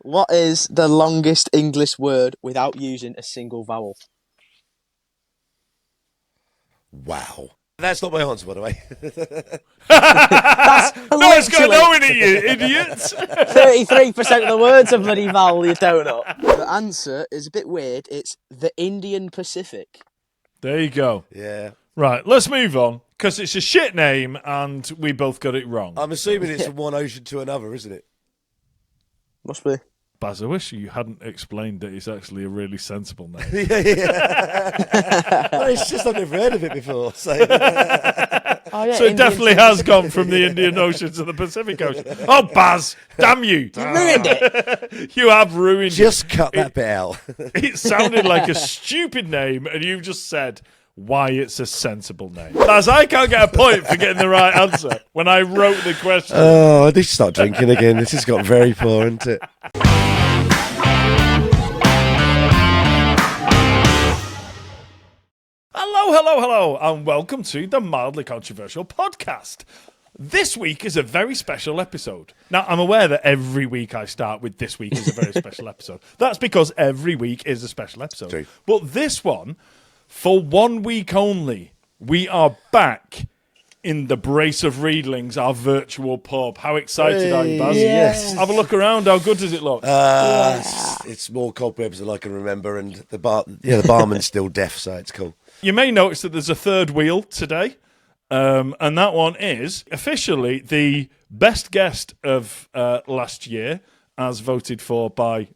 What is the longest English word without using a single vowel? Wow. That's not my answer, by the way. That's No, it's got no in it, you idiots. 33% of the words are bloody vowel, you donut. The answer is a bit weird. It's the Indian Pacific. There you go. Yeah. Right, let's move on, because it's a shit name and we both got it wrong. I'm assuming it's from one ocean to another, isn't it? Must be. Baz, I wish you hadn't explained that it's actually a really sensible name. Yeah. Well, it's just I've never heard of it before. So, So it definitely has gone from the Indian Ocean to the Pacific Ocean. Oh, Baz, damn you. You ruined it. You have ruined just cut that bit out. It sounded like a stupid name, and you've just said why it's a sensible name. Baz, I can't get a point for getting the right answer when I wrote the question. Oh, I need to start drinking again. This has got very poor, hasn't it? Hello, and welcome to the Mildly Controversial Podcast. This week is a very special episode. Now, I'm aware that every week I start with this week is a very special episode. That's because every week is a special episode. True. But this one, for 1 week only, we are back in the Brace of Readlings, our virtual pub. How excited are you, Baz? Yes. Have a look around. How good does it look? It's more cobwebs than I can remember, and the barman's still deaf, so it's cool. You may notice that there's a third wheel today, and that one is officially the best guest of last year, as voted for by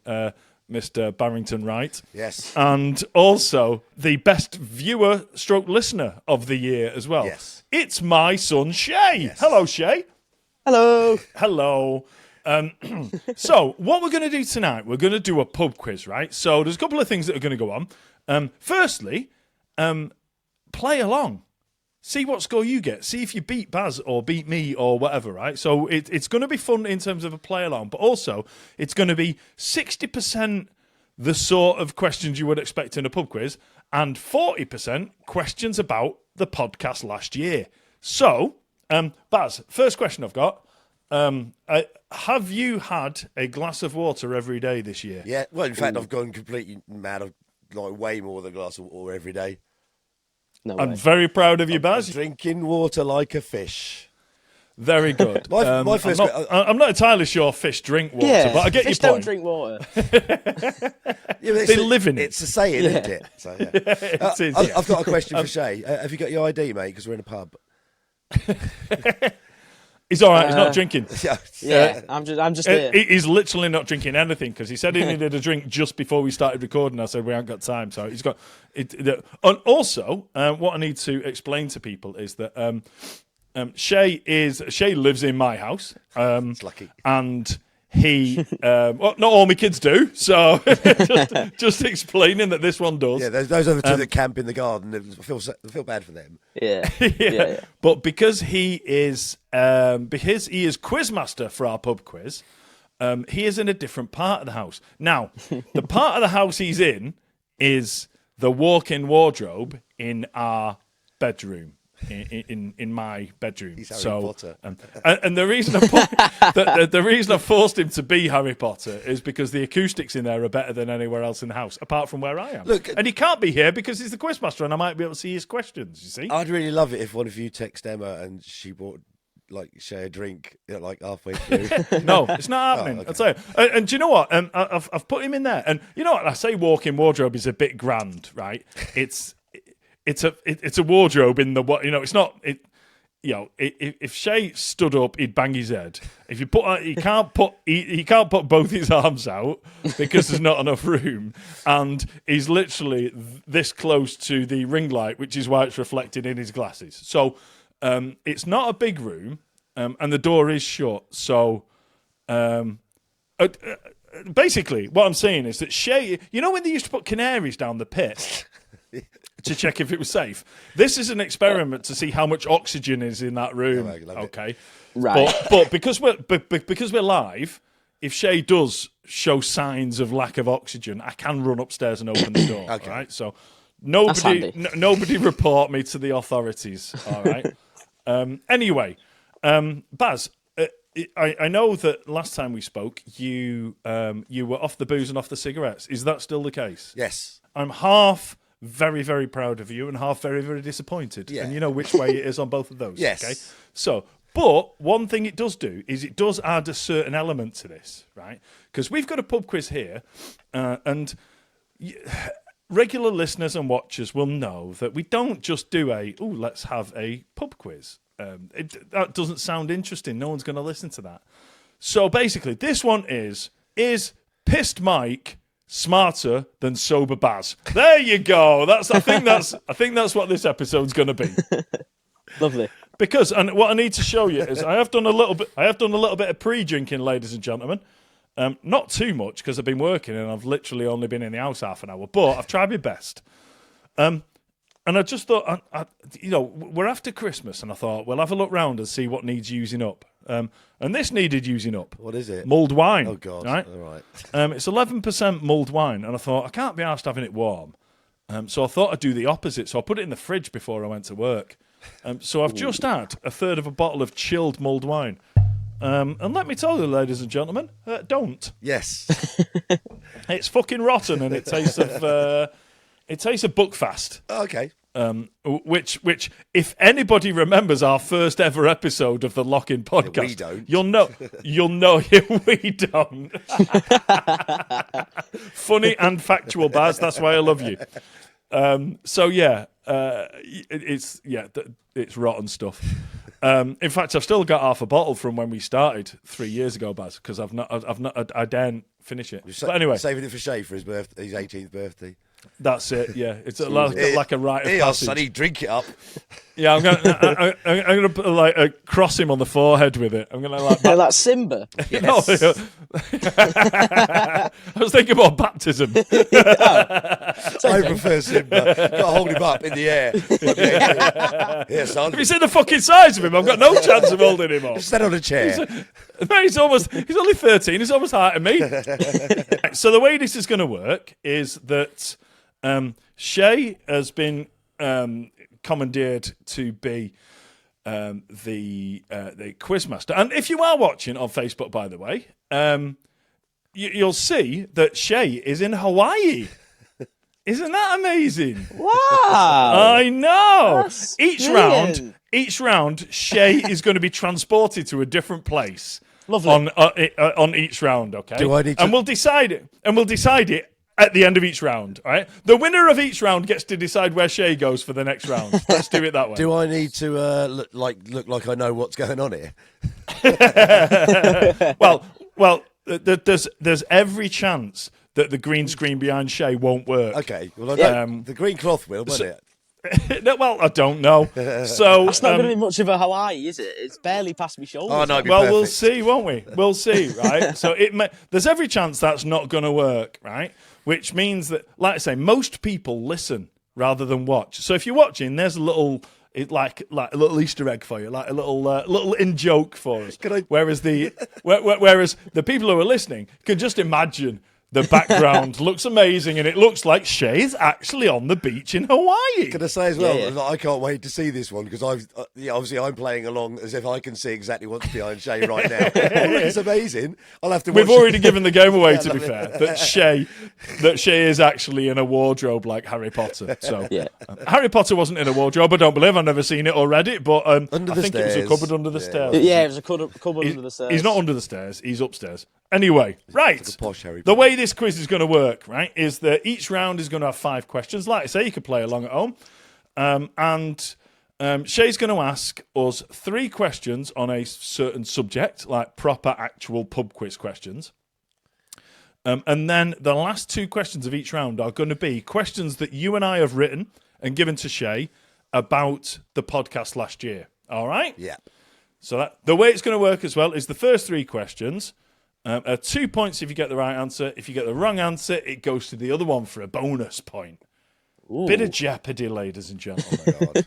Mr. Barrington Wright. Yes. And also the best viewer stroke listener of the year as well. Yes. It's my son, Shay. Yes. Hello, Shay. Hello. Hello. So what we're going to do tonight, we're going to do a pub quiz, right? So there's a couple of things that are going to go on. Firstly, play along. See what score you get. See if you beat Baz or beat me or whatever, right? So it's going to be fun in terms of a play along, but also it's going to be 60% the sort of questions you would expect in a pub quiz and 40% questions about the podcast last year. So, Baz, first question I've got. Have you had a glass of water every day this year? Yeah. Well, in fact, I've gone completely mad. I've like way more than a glass of water every day. No way. I'm very proud of you, Baz. Drinking water like a fish. Very good. My first I'm not entirely sure fish drink water, Yeah, but I get fish your don't point. drink water. They live in it. It's a saying, isn't it? So, yeah. It is, yeah. I've got a question for Shay. Have you got your ID, mate? Because we're in a pub. He's all right. He's not drinking. Yeah, I'm just here. He's literally not drinking anything because he said he needed a drink just before we started recording. I said we haven't got time, so he's got it. And also, what I need to explain to people is that Shay lives in my house. It's lucky. And he, well, not all my kids do, so just explaining that this one does. Yeah, those other two that camp in the garden, I feel bad for them. Yeah. Yeah. But because he is quizmaster for our pub quiz, he is in a different part of the house. Now, the part of the house he's in is the walk-in wardrobe in our bedroom. In my bedroom. He's Harry Potter. And the reason the reason I forced him to be Harry Potter is because the acoustics in there are better than anywhere else in the house, apart from where I am. Look, and he can't be here because he's the quizmaster, and I might be able to see his questions. You see, I'd really love it if one of you text Emma and she bought share a drink like halfway through. No, it's not happening. Oh, okay. I'll tell you. And do you know what? I've put him in there, and you know what? I say walk-in wardrobe is a bit grand, right? It's a wardrobe in the what, you know, it's not it. You know, if Shay stood up, he'd bang his head. If you put, he can't put both his arms out because there's not enough room, and he's literally this close to the ring light, which is why it's reflected in his glasses. So it's not a big room, and the door is shut. So basically, what I'm saying is that Shay, you know, when they used to put canaries down the pit. To check if it was safe. This is an experiment to see how much oxygen is in that room. Okay, Right. But because we're live, if Shay does show signs of lack of oxygen, I can run upstairs and open the door. Okay. All right, so nobody report me to the authorities. All right. Anyway, Baz, I know that last time we spoke, you were off the booze and off the cigarettes. Is that still the case? Yes. I'm half very, very proud of you and half very, very disappointed. Yeah. And you know which way it is on both of those. Yes. Okay. So, but one thing it does do is it does add a certain element to this, right? Because we've got a pub quiz here, and regular listeners and watchers will know that we don't just do let's have a pub quiz. That doesn't sound interesting. No one's going to listen to that. So basically, this one is Pissed Mike smarter than Sober Baz? There you go. I think that's what this episode's going to be. Lovely. Because, and what I need to show you is I have done a little bit of pre-drinking, ladies and gentlemen. Not too much because I've been working and I've literally only been in the house half an hour, but I've tried my best. And I just thought, we're after Christmas, and I thought, well, have a look round and see what needs using up. And this needed using up. What is it? Mulled wine. Oh, God. Right? All right. It's 11% mulled wine, and I thought, I can't be arsed having it warm. So I thought I'd do the opposite. So I put it in the fridge before I went to work. So I've just had a third of a bottle of chilled mulled wine. And let me tell you, ladies and gentlemen, don't. Yes. It's fucking rotten, and it tastes of Buckfast. Okay. Which, if anybody remembers our first ever episode of the Lock-In podcast, Yeah, we don't. You'll know we don't. Funny and factual, Baz. That's why I love you. So yeah, it's rotten stuff. In fact, I've still got half a bottle from when we started 3 years ago, Baz, because I daren't finish it. But anyway, saving it for Shay for his 18th birthday. That's it. Yeah, it's like a rite of Here, passage. Sonny, drink it up. Yeah, I'm gonna put, like cross him on the forehead with it. I'm gonna like Simba. Yes. No, I was thinking about baptism. I prefer Simba. Got to hold him up in the air. Here, son. Have you seen the fucking size of him? I've got no chance of holding him up. Stand on a chair. He's only 13. He's almost higher than me. So the way this is going to work is that Shay has been commandeered to be the quizmaster. And if you are watching on Facebook, by the way, you'll see that Shay is in Hawaii. Isn't that amazing? Wow! I know. That's Each round, Shay is going to be transported to a different place. Lovely. On each round, okay? Do I need to- And we'll decide it at the end of each round, all right? The winner of each round gets to decide where Shay goes for the next round. Let's do it that way. Do I need to look like I know what's going on here? Well, there's every chance that the green screen behind Shay won't work. Okay. Well, I know the green cloth will, won't it? No, well, I don't know. So It's not going to be much of a Hawaii, is it? It's barely past my shoulders. Oh, no, it'd be Well, we'll perfect. see, won't we? We'll see, right? So there's every chance that's not going to work, right? Which means that, like I say, most people listen rather than watch. So if you're watching, there's a little, like a little Easter egg for you, like a little in joke for us. Whereas the people who are listening can just imagine. The background looks amazing, and it looks like Shay is actually on the beach in Hawaii. Can I say as well, Yeah. that I can't wait to see this one because obviously I'm playing along as if I can see exactly what's behind Shay right now. It's amazing. I'll have to. We've watch already given the game away, to be lovely. fair, that Shay is actually in a wardrobe like Harry Potter. So Yeah. Harry Potter wasn't in a wardrobe, I don't believe. I've never seen it already, but I Under the think it was a stairs. cupboard under the Yeah. stairs. Yeah, it was a cupboard under the stairs. He's not under the stairs, he's upstairs. Anyway, right. Like a posh Harry The Potter. way this quiz is going to work, right, is that each round is going to have 5 questions. Like I say, you could play along at home. Shay's going to ask us 3 questions on a certain subject, like proper, actual pub quiz questions. And then the last 2 questions of each round are going to be questions that you and I have written and given to Shay about the podcast last year. All right? Yeah. So the way it's going to work as well is the first 3 questions are 2 points if you get the right answer. If you get the wrong answer, it goes to the other one for a bonus point. Ooh. Bit of jeopardy, ladies and gentlemen.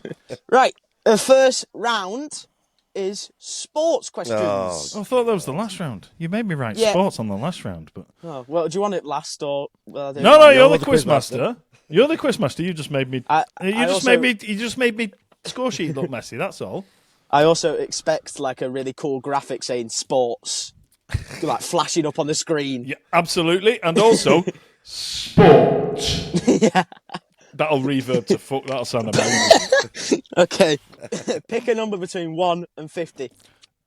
Right, the first round is sports questions. Oh. I thought that was the last round. You made me write Yeah. sports on the last round, but Oh, well, do you want it last or? Well, I don't no, know. you're the the quizmaster. You're the quizmaster. You just made me. I You just also- made me score sheet look messy. That's all. I also expect like a really cool graphic saying sports, like flashing up on the screen. Yeah, absolutely. And also, sport. Yeah. That'll reverb to fuck. That'll sound amazing. Okay. Pick a number between 1 and 50.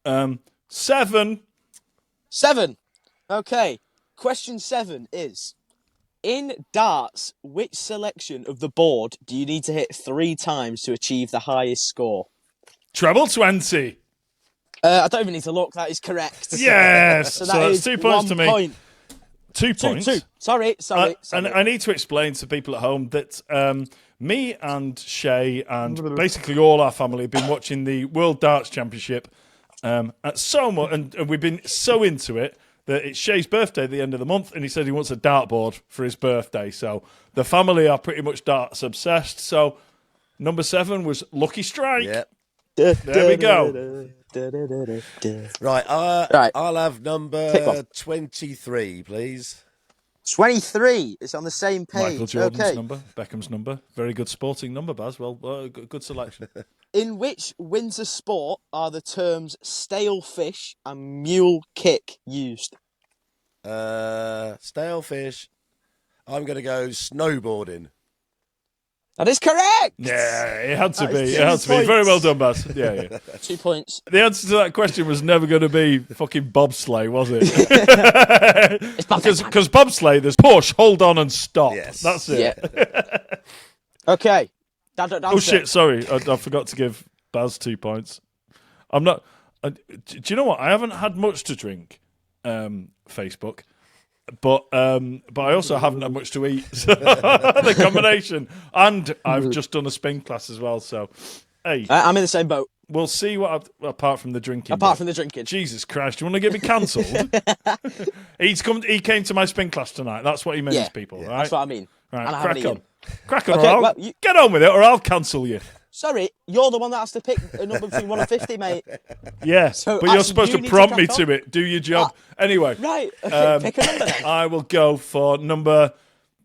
7. 7. Okay. Question 7 is: in darts, which selection of the board do you need to hit 3 times to achieve the highest score? Treble 20. I don't even need to look. That is correct. Yes. So that's is 2 points to 1 me. point. 2 points. Two. Sorry. And I need to explain to people at home that me and Shay and basically all our family have been watching the World Darts Championship at so much, and we've been so into it that it's Shay's birthday at the end of the month, and he said he wants a dartboard for his birthday. So the family are pretty much darts obsessed. So number 7 was Lucky Strike. Yep. There we go. Right. Right. I'll have Pick number one. 23, please. 23. It's on the same page. Michael Jordan's okay. number, Beckham's number. Very good sporting number, Baz. Well, good selection. In which winter sport are the terms stale fish and mule kick used? Stale fish. I'm going to go snowboarding. That is correct. Yeah, it had to That be. is It had to be. 2 Very well points. done, Baz. Yeah. 2 points. The answer to that question was never going to be fucking bobsleigh, was it? It's perfect. Because bobsleigh, there's push, hold on, and stop. Yes. That's it. Yeah. Okay. Oh shit! Sorry, I forgot to give Baz 2 points. I'm not. Do you know what? I haven't had much to drink. Facebook. But I also haven't had much to eat. So the combination, and I've just done a spin class as well. So, hey, I'm in the same boat. we'll see what. Apart from the drinking, Apart from the drinking. Jesus Christ, do you want to get me cancelled? He came to my spin class tonight. That's what he means, Yeah. people. Yeah, Right? that's what I mean. Right, And I haven't crack on, Okay, or I'll, well, you- get on with it, or I'll cancel you. Sorry, you're the one that has to pick a number between 1 and 50, mate. Yeah, So but you're actually, supposed you to need to prompt me crack to on. it. Do your job. Anyway, Right. Okay, pick a number then. I will go for number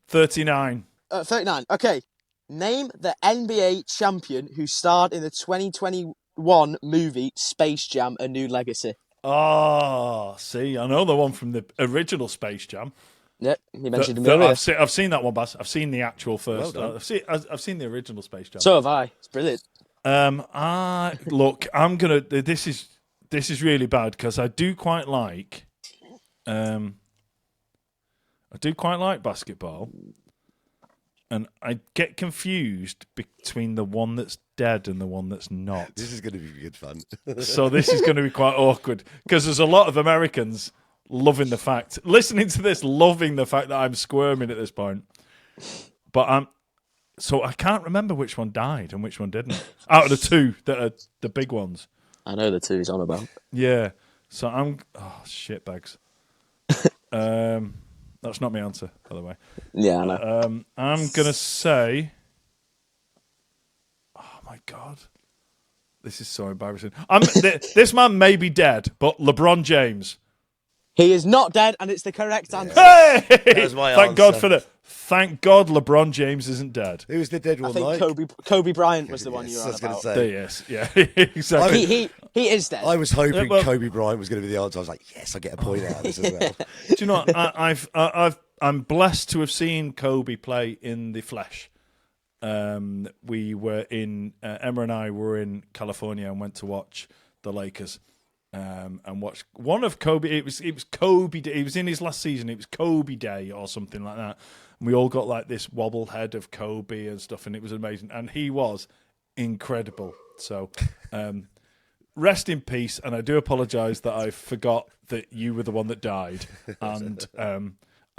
39. 39. Okay. Name the NBA champion who starred in the 2021 movie Space Jam: A New Legacy. Oh, see, I know the one from the original Space Jam. Yep, you mentioned him earlier. I've seen that one, Baz. I've seen the actual first. Well done. I've seen the original Space Jam. So have I. It's brilliant. Look, I'm gonna. This is really bad because I do quite like. I do quite like basketball, and I get confused between the one that's dead and the one that's not. This is going to be good fun. So this is going to be quite awkward because there's a lot of Americans loving the fact, listening to this, loving the fact that I'm squirming at this point. But so I can't remember which one died and which one didn't. Out of the two that are the big ones. I know the two he's on about. Yeah. So shit bags. That's not my answer, by the way. Yeah, I know. I'm gonna say, oh my god, this is so embarrassing. This man may be dead, but LeBron James. He is not dead, and it's the correct answer. Hey! was my Thank God answer. for that. Thank God LeBron James isn't dead. Who's the dead I one, think Mike? Kobe Bryant was the one you Yes, were I on was going about. to say. Yes, yeah, exactly. He is dead. I was hoping well- Kobe Bryant was going to be the answer. I was like, yes, I get a point out of this as well. Do you know what? I'm blessed to have seen Kobe play in the flesh. We were in Emma and I were in California and went to watch the Lakers. And watched one of Kobe. It was Kobe Day. He was in his last season. It was Kobe Day or something like that. And we all got like this wobble head of Kobe and stuff, and it was amazing. And he was incredible. So, rest in peace. And I do apologise that I forgot that you were the one that died. And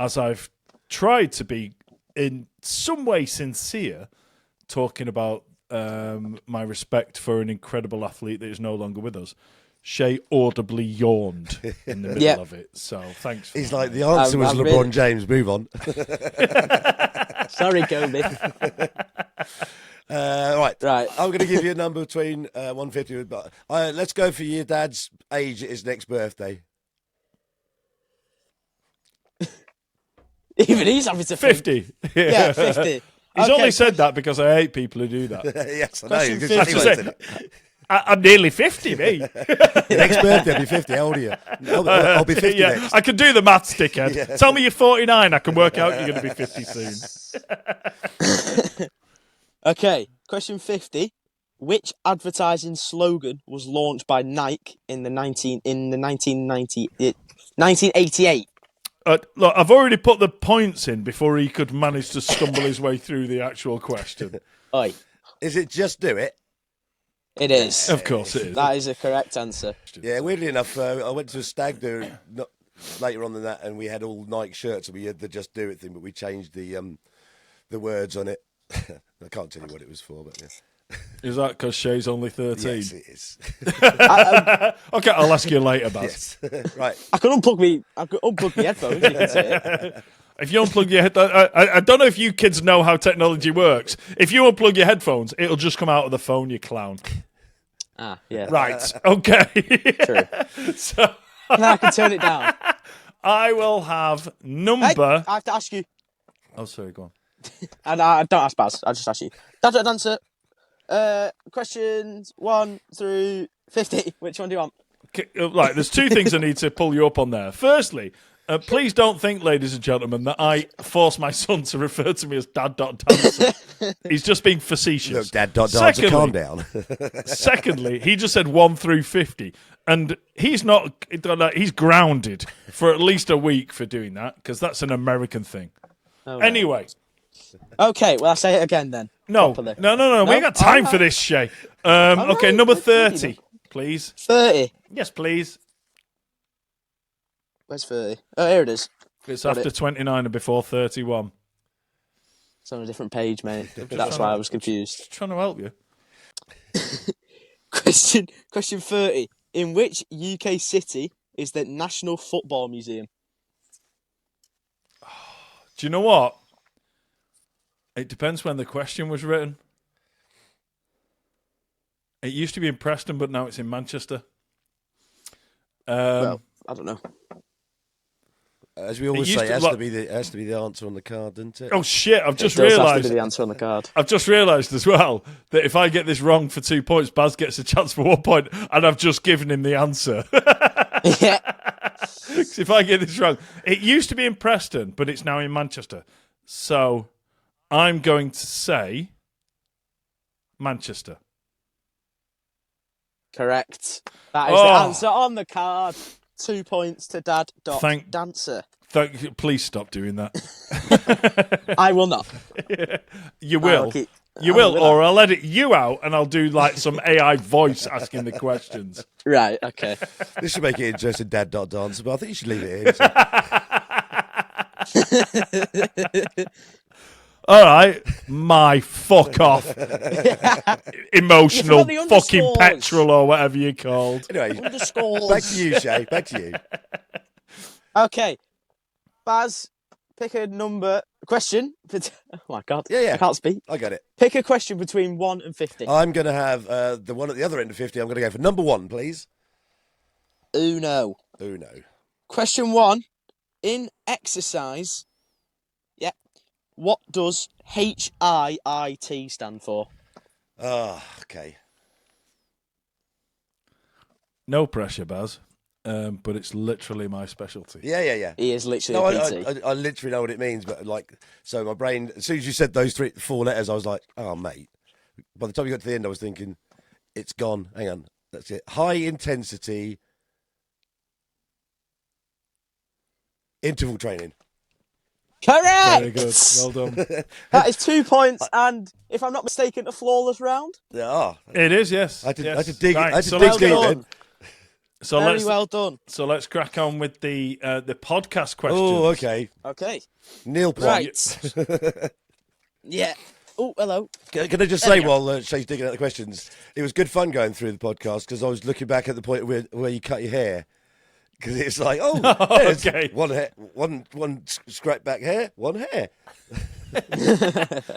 as I've tried to be in some way sincere, talking about my respect for an incredible athlete that is no longer with us. Shay audibly yawned in the middle Yeah. of it. So thanks. For He's that, like, mate. the answer was I'm LeBron really- James. Move on. Sorry, Kobe. Right. Right. I'm going to give you a number between 150 and... let's go for your dad's age at his next birthday. Even he's having to think. 50. Yeah, 50. He's Okay, only said that because I hate people who do that. Yes, I know. Question because 50. he went in it. I'm nearly 50, me. Next birthday, I'll be 50. How old are you? I'll be 50 Yeah, next. I can do the maths, dickhead. Yeah. Tell me you're 49, I can work out you're going to be 50 soon. Okay, question 50. Which advertising slogan was launched by Nike in the 1988? Look, I've already put the points in before he could manage to stumble his way through the actual question. Oi, Is it Just Do It? it is. Of course it is. That is a correct answer. Yeah, weirdly enough, I went to a stag do not later on than that, and we had all Nike shirts, and we had the Just Do It thing, but we changed the words on it. I can't tell you what it was for, but yeah. Is that because Shay's only 13? Yes, it is. Okay, I'll ask you later, Baz. Yes, right. I could unplug my headphones. You can see it. If you unplug your head, I don't know if you kids know how technology works. If you unplug your headphones, it'll just come out of the phone, you clown. Ah, yeah. Right, okay. True. So Now I can turn it down. I will have Hey, number. I have to ask you. Oh, sorry, go on. And I don't ask Baz. I just ask you. That's an answer. Questions 1 through 50. Which one do you want? Right, there's two things I need to pull you up on there. Firstly, please don't think, ladies and gentlemen, that I force my son to refer to me as Dad.Dancer. He's just being facetious. Look, Dad, Dancer, calm down. Secondly, he just said 1 through 50. And he's grounded for at least a week for doing that, because that's an American thing. Oh, Anyway. Okay, well, I'll say it again then. No. Properly. We ain't got time for this, Shay. Okay, right, number let's do 30, please. 30. Yes, please. Where's 30? Oh, here it is. It's Got after it. 29 and before 31. It's on a different page, mate. That's why I was confused. Just trying to help you. Question 30. In which UK city is the National Football Museum? Do you know what? It depends when the question was written. It used to be in Preston, but now it's in Manchester. Well, I don't know. As we always used say, to it lo- has to be the answer on the card, doesn't it? Oh shit! I've just It does have to realised. be the answer on the card. I've just realised as well that if I get this wrong for 2 points, Baz gets a chance for 1 point, and I've just given him the answer. Yeah. If I get this wrong, it used to be in Preston, but it's now in Manchester. So I'm going to say Manchester. Correct. That is the answer on the card. 2 points to Dad.Dancer. Thank you. Please stop doing that. I will not. You will. You I will, will. or I'll edit you out and I'll do like some AI voice asking the questions. Right, okay. This should make it interesting, Dad.Dancer, but I think you should leave it in. All right, my fuck off. Emotional the fucking underscores. petrol or whatever you're called. Anyway, Underscores. back to you, Shay. Back to you. Okay. Baz, pick a question. Oh my God. Yeah. I can't speak. I got it. Pick a question between 1 and 50. I'm going to have the one at the other end of 50. I'm going to go for number 1, please. Uno. Uno. Question 1. In exercise, what does HIIT stand for? Okay. No pressure, Baz, but it's literally my specialty. Yeah. He is literally No, a PT. I literally know what it means, but so my brain, as soon as you said those 4 letters, I was like, oh, mate. By the time you got to the end, I was thinking, it's gone. Hang on. That's it. High intensity interval training. Correct! Very good. Well done. That is 2 points, and if I'm not mistaken, a flawless round. Yeah. It is, yes. I had to Yes. dig, Right, I had to so dig let's deep go done. then. So Very let's well done. so let's crack on with the podcast questions. Oh, okay. Okay. Neil Plot. Right. Yeah. Oh, hello. Can I just say, while Shay's digging out the questions, it was good fun going through the podcast because I was looking back at the point where you cut your hair. Because it's like, there's okay. one scrap back hair, one hair.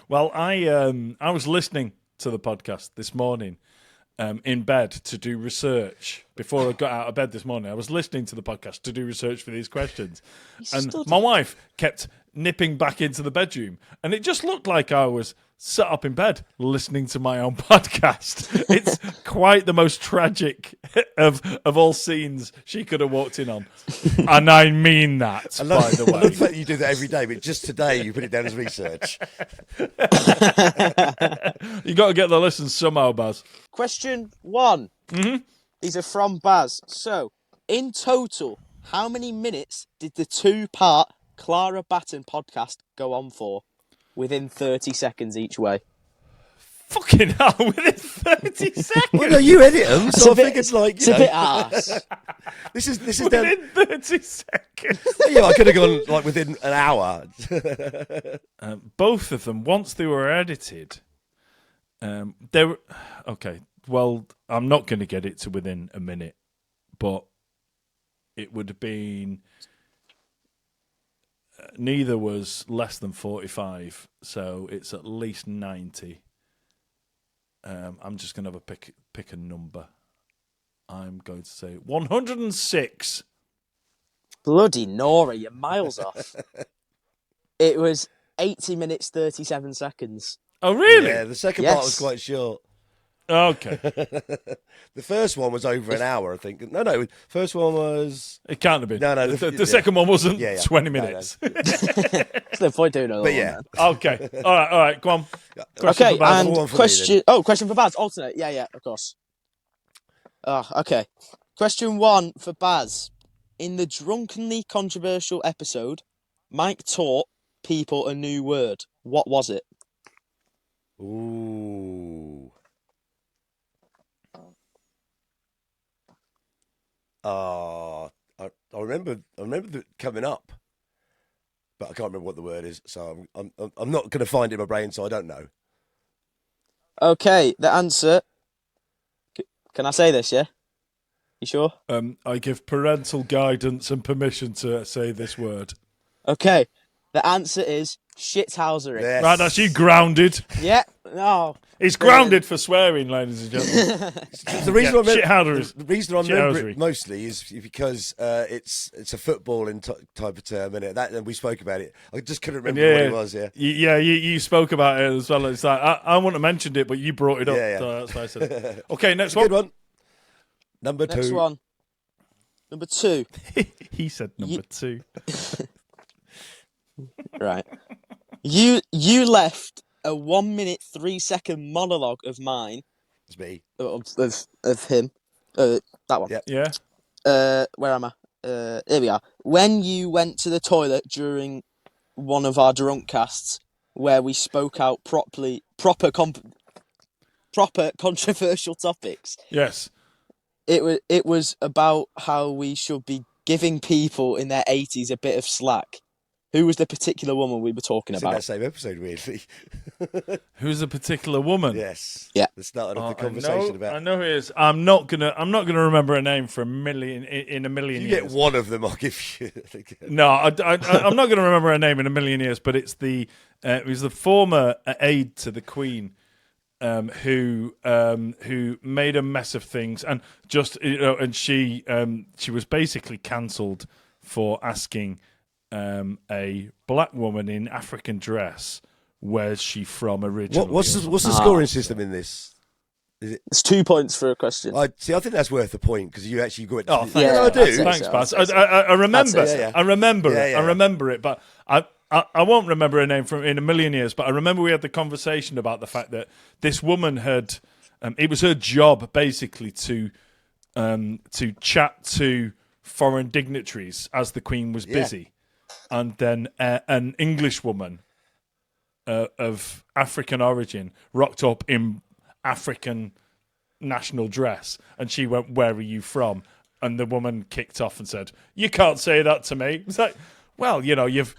Well, I was listening to the podcast this morning in bed to do research before I got out of bed this morning. I was listening to the podcast to do research for these questions, and my wife kept nipping back into the bedroom, and it just looked like I was sat up in bed listening to my own podcast. It's quite the most tragic of all scenes she could have walked in on. And I mean that, by the I love the way. fact that you do that every day, but just today you put it down as research. You got to get the listens somehow, Baz. Question 1. These are from Baz. So, in total, how many minutes did the 2-part Clara Batten podcast go on for? Within 30 seconds each way. Fucking hell, within 30 seconds. Well, no, you edit them, so I think it's like, It's a bit arse. This is down. Within 30 seconds. Yeah, I could have gone like within an hour. Both of them, once they were edited, they were... Okay, well, I'm not going to get it to within a minute, but it would have been... neither was less than 45, so it's at least 90. I'm just going to have a pick a number. I'm going to say 106. Bloody Nora, you're miles off. It was 80 minutes, 37 seconds. Oh, really? Yeah, the second part was Yes. quite short. Okay. The first one was over an hour, I think. No, first one was... It can't have been. No, The second one wasn't Yeah, yeah. 20 No, no. minutes. There's no point doing another But one, yeah. man. Okay. All right. Go on. Question Okay, for Baz. and One for me, question... Oh, question for Baz. Alternate. Yeah, of course. Okay. Question 1 for Baz. In the drunkenly controversial episode, Mike taught people a new word. What was it? Ooh. I remember it coming up, but I can't remember what the word is. So I'm not going to find it in my brain, so I don't know. Okay, the answer... Can I say this, yeah? You sure? I give parental guidance and permission to say this word. Okay, the answer is shithousery. Yes. Right, that's you grounded. Yeah, no. He's grounded for swearing, ladies and gentlemen. The reason I remember, shithousery. the reason I remember Shithousery. it mostly is because it's a footballing type of term, and we spoke about it. I just couldn't remember what it was. Yeah. You spoke about it as well. It's like I wouldn't have mentioned it, but you brought it up. Yeah. So that's why I said it. Okay, next Good one. one. Number Next two. one. Number 2. He said number 2. Right. You left a 1 minute 3 second monologue of mine It's me. of him. That one. Yep. Yeah. Where am I? Here we are. When you went to the toilet during one of our drunk casts, where we spoke out proper controversial topics. Yes. It was about how we should be giving people in their 80s a bit of slack. Who was the particular woman we were talking It's in about? that same episode, weirdly. Who's the particular woman? Yes. Yeah. That started off the I conversation know about. who it is. I'm not gonna remember her name for a million You years. get one of them, I'll give you. No, I'm not going to remember her name in a million years. But it's it was the former aide to the Queen, who made a mess of things, and and she was basically cancelled for asking a black woman in African dress, where's she from originally? What's the scoring system in this? It's 2 points for a question. I think that's worth a point because you actually go. Oh, thanks. Yeah, I do. that's it. Thanks, so, Baz. that's it. I remember. That's it, yeah. I remember Yeah, it. yeah. I remember it, but I won't remember her name from in a million years. But I remember we had the conversation about the fact that this woman had. It was her job basically to chat to foreign dignitaries as the Queen was busy, and then an English woman of African origin rocked up in African national dress, and she went, "Where are you from?" And the woman kicked off and said, "You can't say that to me." It's like, well, you've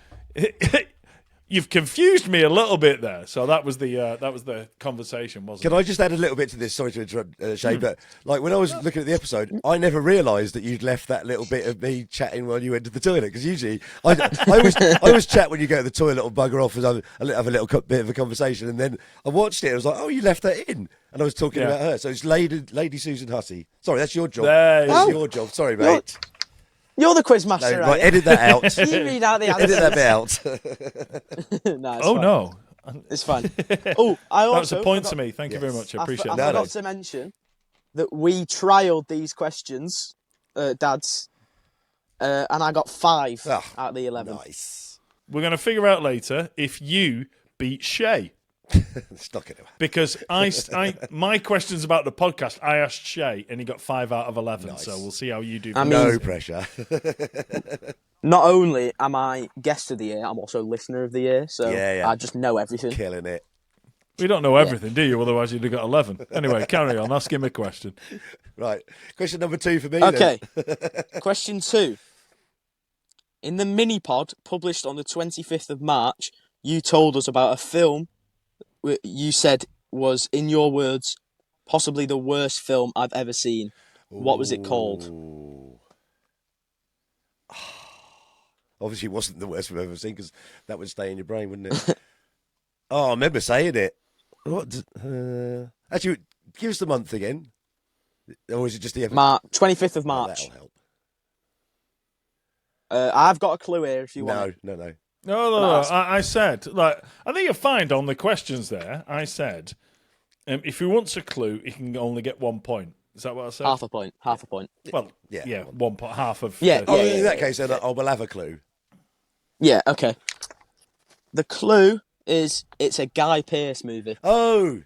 you've confused me a little bit there. So that was the conversation, wasn't Can it? I just add a little bit to this? Sorry to interrupt, Shay, but like when I was looking at the episode, I never realised that you'd left that little bit of me chatting while you went to the toilet. Because usually, I always chat when you go to the toilet or bugger off and have a little bit of a conversation. And then I watched it. And I was like, oh, you left that in. And I was talking about her. So it's Lady Susan Hussey. Sorry, that's your job. There you That's go. your job. Sorry, mate. You're the quiz No, master, right, right? edit that out. You read out the Edit answers. that bit out. No, it's Oh fine. no, It's fine. Oh, I also That's a point forgot, to me. Thank you very much. I I appreciate I that. forgot to mention that we trialed these questions, dads, and I got 5 Ah, out of the 11. Nice. We're going to figure out later if you beat Shay. It's not going to happen. Because my questions about the podcast, I asked Shay, and he got 5 out of 11. Nice. So we'll see how you do. I mean, No pressure. not only am I guest of the year, I'm also listener of the year. So Yeah. I just know everything. Killing it. We don't know everything, do you? Otherwise, you'd have got 11. Anyway, carry on. Ask him a question. Right. Question number 2 for me. Okay. Question 2. In the mini pod published on the 25th of March, you told us about a film you said was, in your words, possibly the worst film I've ever seen. What was it called? Ooh. Obviously, it wasn't the worst I've ever seen because that would stay in your brain, wouldn't it? I remember saying it. What? Actually, give us the month again. Or is it just the 25th of Oh, March. that'll help. I've got a clue here if you want it. No. No. I said, like, I think you'll find on the questions there, I said, if he wants a clue, he can only get 1 point. Is that what I said? Half a point. Well, Yeah. 1 point, half of. Yeah. In that case, then I will have a clue. Yeah, okay. The clue is it's a Guy Pearce movie. Oh,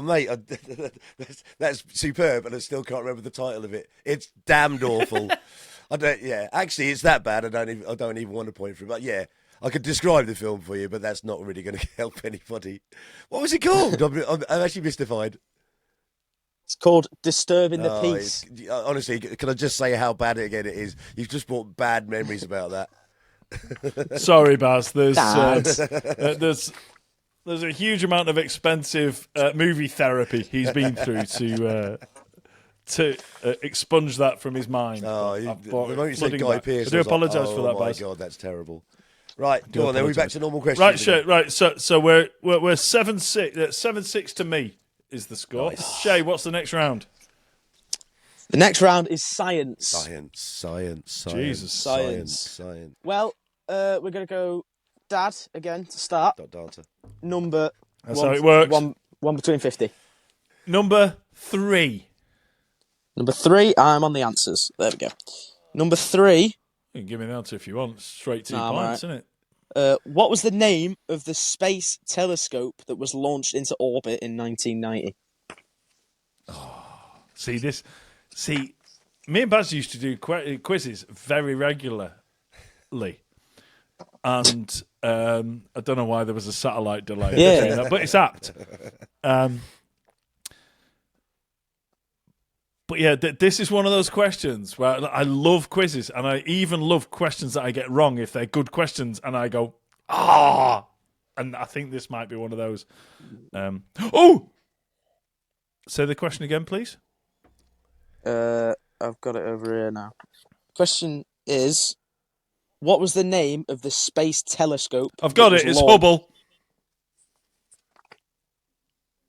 mate, that's superb, and I still can't remember the title of it. It's damned awful. Actually, it's that bad. I don't even want to point for it, but yeah, I could describe the film for you, but that's not really going to help anybody. What was it called? I'm actually mystified. It's called Disturbing the Peace. Honestly, can I just say how bad it is? You've just brought bad memories about that. Sorry, Baz. There's a huge amount of expensive movie therapy he's been through to expunge that from his mind. The moment you said Guy Pearce, I do apologise for that, Oh my Baz. God, that's terrible. Right, go on then. We're back to normal questions. Right, again. Shay, right. So we're 7-6. 7-6 to me is the score. Nice. Shay, what's the next round? The next round is science. Jesus. Well, we're going to go Dad again to start. Dancer. Number That's one, how it works. One between 50. Number 3. Number 3, I'm on the answers. There we go. Number 3, You can give me the answer if you want. Straight 2 points, isn't it? what was the name of the space telescope that was launched into orbit in 1990? See, me and Baz used to do quizzes very regularly. And I don't know why there was a satellite delay. Yeah. But it's apt. But yeah, this is one of those questions where I love quizzes, and I even love questions that I get wrong if they're good questions, and I go, and I think this might be one of those. Say the question again, please. I've got it over here now. Question is, what was the name of the space telescope? I've got it. It's Hubble.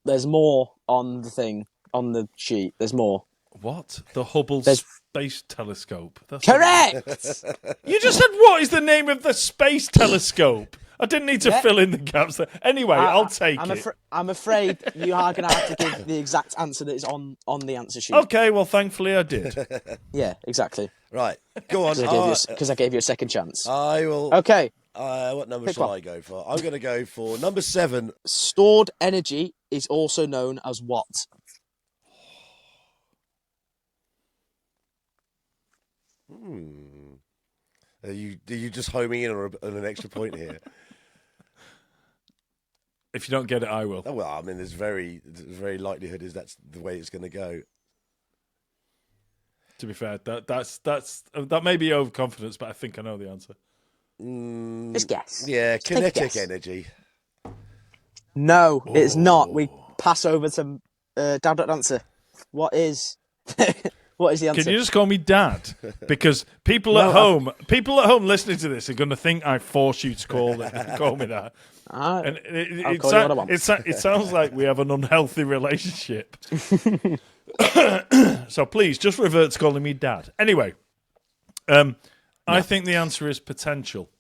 There's more on the thing, on the sheet. There's more. What? The Hubble There's- Space Telescope. That's Correct! You just said, what is the name of the space telescope? I didn't need to fill in the gaps there. Anyway, I'll take it. I'm afraid you are going to have to give the exact answer that is on the answer sheet. Okay, well, thankfully I did. Yeah, exactly. Right, go on. Because I gave you a second chance. I will. Okay. What number Pick shall one. I go for? I'm going to go for number 7. Stored energy is also known as what? Are you just homing in on an extra point here? If you don't get it, I will. Oh, well, I mean, there's very likelihood is that's the way it's going to go. To be fair, that may be overconfidence, but I think I know the answer. Just guess. Yeah, take a kinetic guess. energy. No, it's not. We pass over to Dad. Answer. What is? What is the answer? Can you just call me Dad? Because people at home listening to this are going to think I force you to call me that. And I'll call you what I want. it sounds like we have an unhealthy relationship. So please, just revert to calling me Dad. Anyway, I think the answer is potential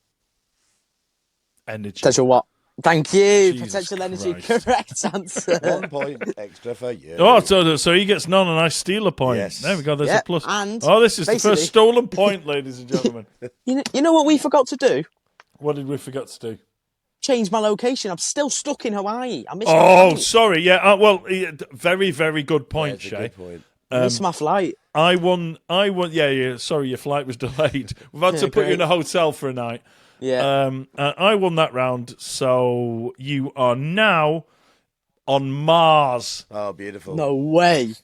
energy. Potential what? Thank you. Jesus Potential energy, Christ. correct answer. 1 point extra for you. Oh, so he gets none and I steal a point. Yes. There we go. There's a Yep, plus. and Oh, this is the basically- first stolen point, ladies and gentlemen. You know what we forgot to do? What did we forget to do? Change my location. I'm still stuck in Hawaii. I missed my Oh, flight. sorry. Yeah. Well, very, very good point, That's a Shay. good point. Missed my flight. I won. Yeah. Sorry, your flight was delayed. We've had to Yeah, put you in great. a hotel for a night. Yeah. I won that round, so you are now on Mars. Oh, beautiful. No way.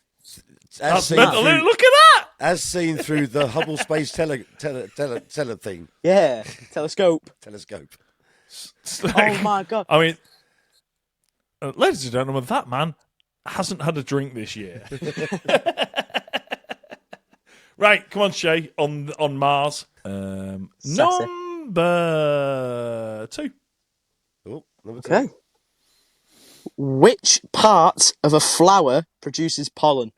That's mental. Look at that. As seen through the Hubble Space tele thing, Yeah. Telescope. telescope. Oh my god. I mean, ladies and gentlemen, that man hasn't had a drink this year. Right, come on, Shay, on Mars. Sassy. Number 2. Oh, number 2. Okay. Which part of a flower produces pollen?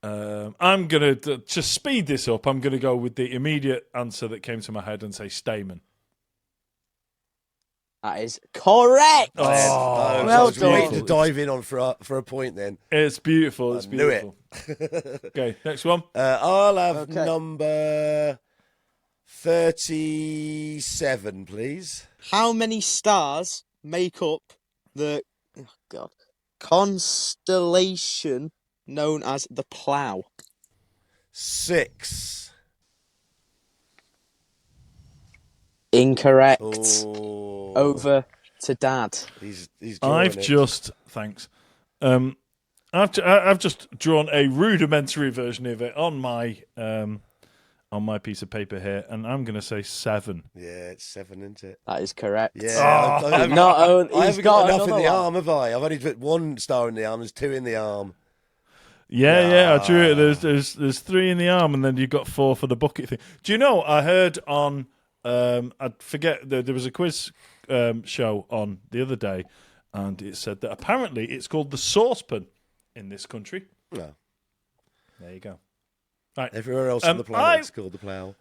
I'm going to speed this up. I'm going to go with the immediate answer that came to my head and say stamen. That is correct. Oh, I well was waiting done. to dive in on for a point then. It's beautiful. It's I knew beautiful. Okay, next one. I'll have Okay. number 37, please. How many stars make up the constellation known as the Plough? 6. Incorrect. Oh, Over to Dad. he's drawing I've it. just thanks. I've just drawn a rudimentary version of it on my piece of paper here, and I'm going to say 7. Yeah, it's 7, isn't it? That is correct. Yeah, Oh. I haven't, Not only, I he's haven't got enough in another the one. arm, have I? I've only put 1 star in the arm. There's 2 in the arm. Yeah, I drew it. There's 3 in the arm, and then you've got 4 for the bucket thing. Do you know? I heard on I forget there was a quiz show on the other day, and it said that apparently it's called the saucepan in this country. No. There you go. Right, Everywhere else on the planet it's called the plough.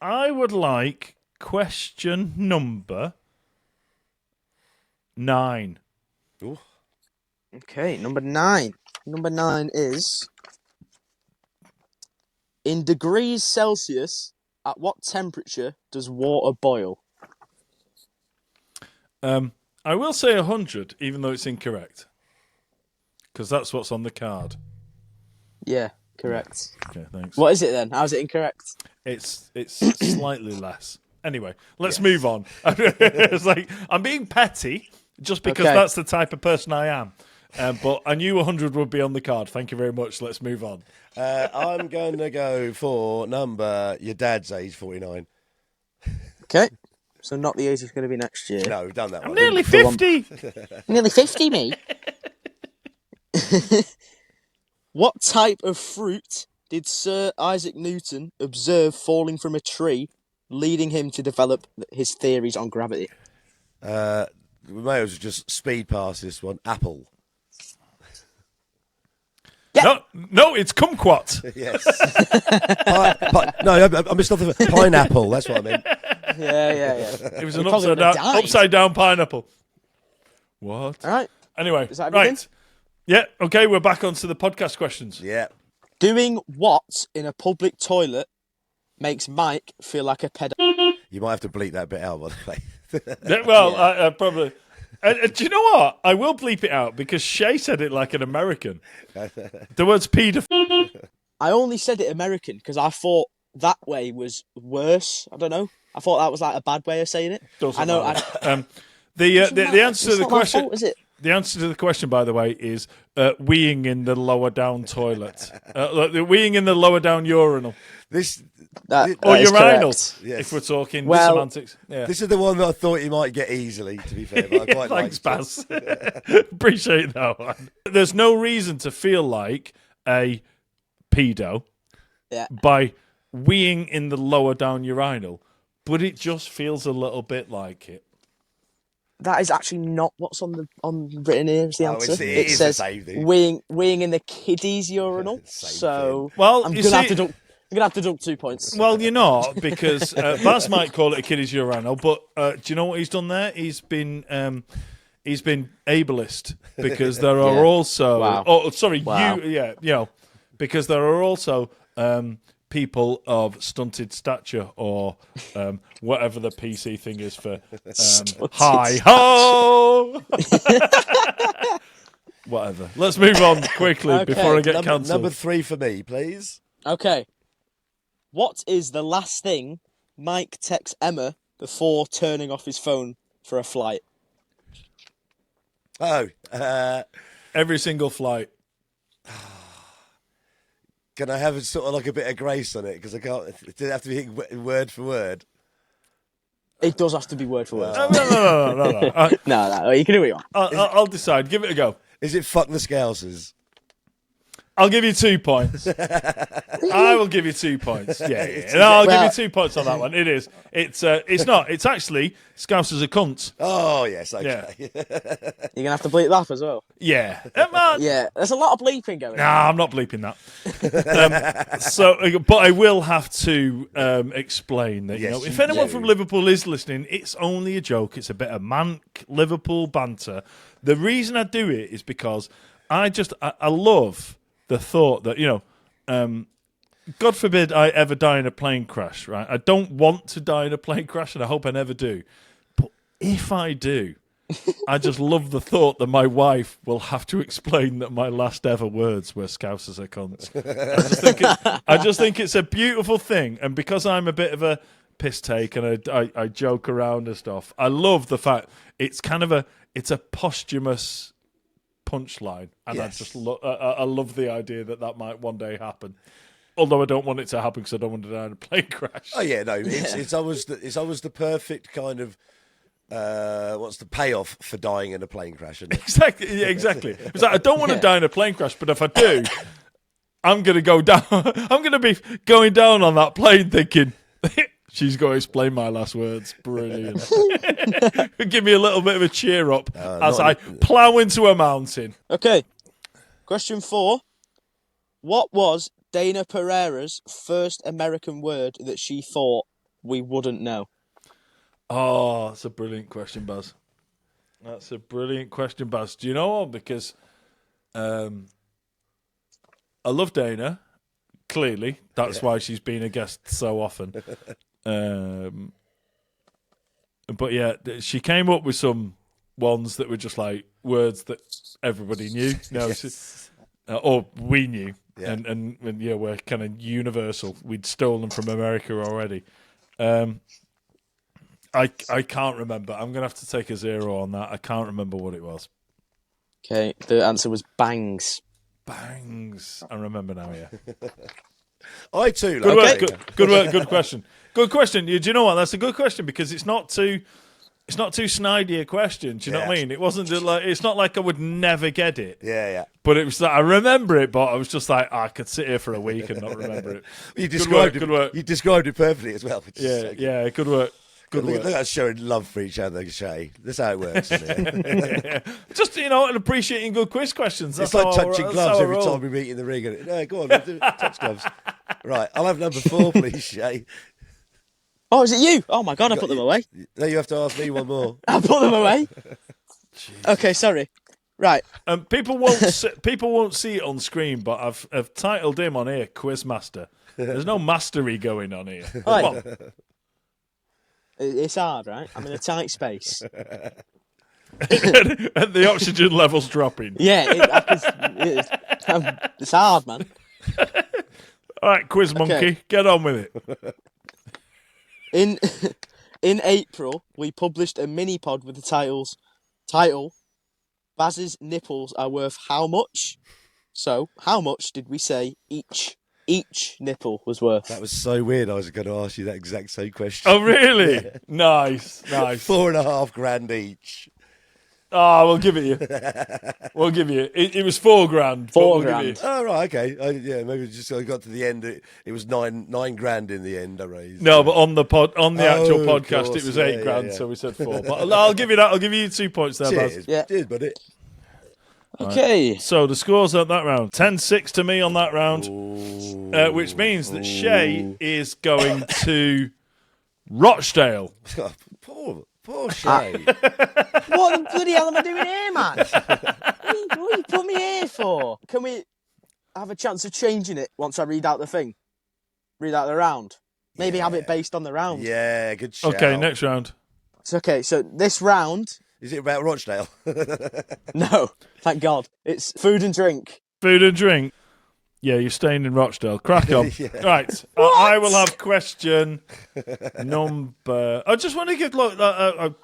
I would like question number 9. Ooh. Okay, number 9. Number 9 is in degrees Celsius. At what temperature does water boil? I will say 100, even though it's incorrect, because that's what's on the card. Yeah, correct. Okay, thanks. What is it then? How's it incorrect? It's slightly less. Anyway, let's move on. It's like I'm being petty just because Okay. that's the type of person I am. But I knew 100 would be on the card. Thank you very much. Let's move on. I'm going to go for number your dad's age, 49. Okay. So not the age it's going to be next year. No, we've done that one. Nearly the one- 50. Nearly 50, mate. What type of fruit did Sir Isaac Newton observe falling from a tree, leading him to develop his theories on gravity? We may as well just speed past this one. Apple. No, it's kumquat. Yes. No, I missed off the pineapple. That's what I meant. Yeah. It was an He probably would've died. upside down pineapple. What? All right. Anyway, Is that everything? right. Yeah, okay, we're back onto the podcast questions. Yeah. Doing what in a public toilet makes Mike feel like a pedo? You might have to bleep that bit out, by the way. Yeah, well, I probably... do you know what? I will bleep it out because Shay said it like an American. The words paedophile. I only said it American because I thought that way was worse. I don't know. I thought that was like a bad way of saying it. Doesn't I know. matter. The answer to the question... Fault, is it? The answer to the question, by the way, is weeing in the lower down toilet. The weeing in the lower down urinal. This Or That is urinal, Yes. if we're talking Well- semantics. Yeah. this is the one that I thought you might get easily, to be fair. But I quite Thanks, liked it. Baz. Appreciate that one. There's no reason to feel like a pedo Yeah. by weeing in the lower down urinal, but it just feels a little bit like it. That is actually not what's on written here. Is the Oh, answer? it It is the says same thing. weeing in the kiddies urinal. Same so Well, I'm you gonna have see- to gonna have to drop 2 points. Well, you're not, because Baz might call it a kiddies urinal, but do you know what he's done there? He's been ableist, because there are Yeah. also Wow. Wow. Because there are also people of stunted stature, or whatever the PC thing is for hi ho. Whatever. Let's move on quickly Okay, before I get cancelled. Number 3 for me, please. Okay. What is the last thing Mike texts Emma before turning off his phone for a flight? Oh, Every single flight. can I have sort of like a bit of grace on it? Because I can't. It didn't have to be word for word. It does have to be word for word. No. No, you can do what you want. I'll decide. Give it a go. Is it fuck the Scousers? I'll give you 2 points. I will give you 2 points. Yeah. No, I'll give you 2 points on that one. It is. It's not. It's actually Scousers are cunts. Oh yes, okay. You're gonna have to bleep that as well. Yeah. Yeah, there's a lot of bleeping going on. Nah, I'm not bleeping that. But I will have to explain that. Yes, If you anyone do. from Liverpool is listening, it's only a joke. It's a bit of Manc Liverpool banter. The reason I do it is because I love the thought that God forbid I ever die in a plane crash. Right? I don't want to die in a plane crash, and I hope I never do. But if I do, I just love the thought that my wife will have to explain that my last ever words were "Scousers are cunts." I just think it's a beautiful thing, and because I'm a bit of a piss take and I joke around and stuff, I love the fact it's kind of it's a posthumous punchline, and Yes. I just I love the idea that might one day happen. Although I don't want it to happen because I don't want to die in a plane crash. Oh yeah, no. It's always the perfect kind of. What's the payoff for dying in a plane crash? Isn't it? Exactly. Yeah, exactly. It's like, I don't want to die in a plane crash, but if I do, I'm going to go down. I'm going to be going down on that plane thinking, she's going to explain my last words. Brilliant. Give me a little bit of a cheer up as I plough into a mountain. Okay. Question 4. What was Dana Pereira's first American word that she thought we wouldn't know? Oh, that's a brilliant question, Baz. That's a brilliant question, Baz. Do you know what? Because I love Dana, clearly. That's why she's been a guest so often. But yeah, she came up with some ones that were just like words that everybody knew. Or we knew. Yeah. And yeah, we're kind of universal. We'd stolen from America already. I can't remember. I'm going to have to take a 0 on that. I can't remember what it was. Okay, the answer was bangs. Bangs. I remember now, yeah. I too. Good like work. Good work. Good question. Good question. Do you know what? That's a good question because it's not too snidey a question. Do you know what I mean? It wasn't like it's not like I would never get it. Yeah. But it was like I remember it, but I was just like I could sit here for a week and not remember it. You described it. Good work. You described it perfectly as well. Yeah. Good work. Good Look work. at that showing love for each other, Shay. That's how it works, isn't it? Just and appreciating good quiz questions. That's It's like how touching that's gloves how I every roll. time we meet in the ring. No, go on, touch gloves. Right, I'll have number 4, please, Shay. Oh, is it you? Oh my God, I put them away. No, you have to ask me one more. I put them away. Okay, sorry. Right. People won't see it on screen, but I've titled him on here Quizmaster. There's no mastery going on here. Come Right. on. It's hard, right? I'm in a tight space. And the oxygen level's dropping. Yeah, it's hard, man. All right, quiz monkey, get on with it. In April, we published a mini pod with the title Baz's nipples are worth how much? So, how much did we say each nipple was worth? That was so weird. I was going to ask you that exact same question. Oh, really? Yeah. Nice. $4.5 grand each. Oh, we'll give it you. We'll give you. It was $4,000. $4 grand. Oh, right, okay. Maybe just I got to the end. It was nine grand in the end. I raised. No, but on the actual podcast, course, it was yeah, $8,000, yeah. so we said 4. But I'll give you that. I'll give you 2 points there, Cheers. Baz. Yeah. Cheers, buddy. Okay. So the scores at that round 10-6 to me on that round, which means that Shay is going to Rochdale. Poor Shay. What the bloody hell am I doing here, man? What you put me here for? Can we have a chance of changing it once I read out the thing? Read out the round? Maybe have it based on the round. Yeah, good shout. Okay, next round. It's okay, so this round... Is it about Rochdale? No, thank God. It's food and drink. Food and drink. Yeah, you're staying in Rochdale. Crack on. Yeah. Right. I will have question number... I just want to give... Look, I'm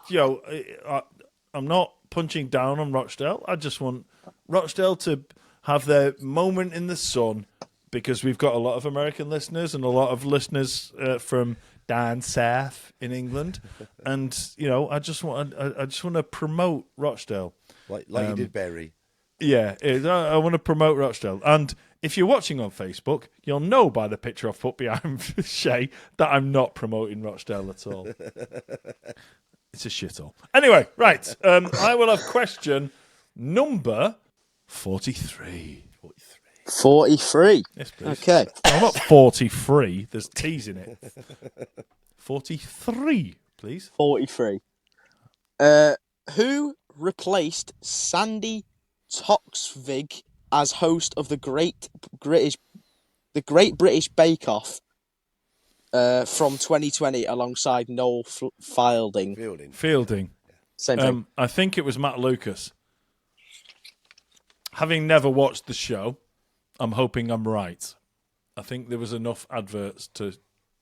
not punching down on Rochdale. I just want Rochdale to have their moment in the sun, because we've got a lot of American listeners and a lot of listeners from down south in England, and I just want to promote Rochdale, like you did Berry. Yeah, I want to promote Rochdale. And if you're watching on Facebook, you'll know by the picture I've put behind Shay that I'm not promoting Rochdale at all. It's a shithole. Anyway, right. I will have question number 43. 43. Yes, please. Okay. I'm not 43. There's T's in it. 43, please. 43. Who replaced Sandy Toksvig as host of the Great British Bake Off from 2020 alongside Noel Fielding? Fielding. Same thing. I think it was Matt Lucas. Having never watched the show, I'm hoping I'm right. I think there was enough adverts to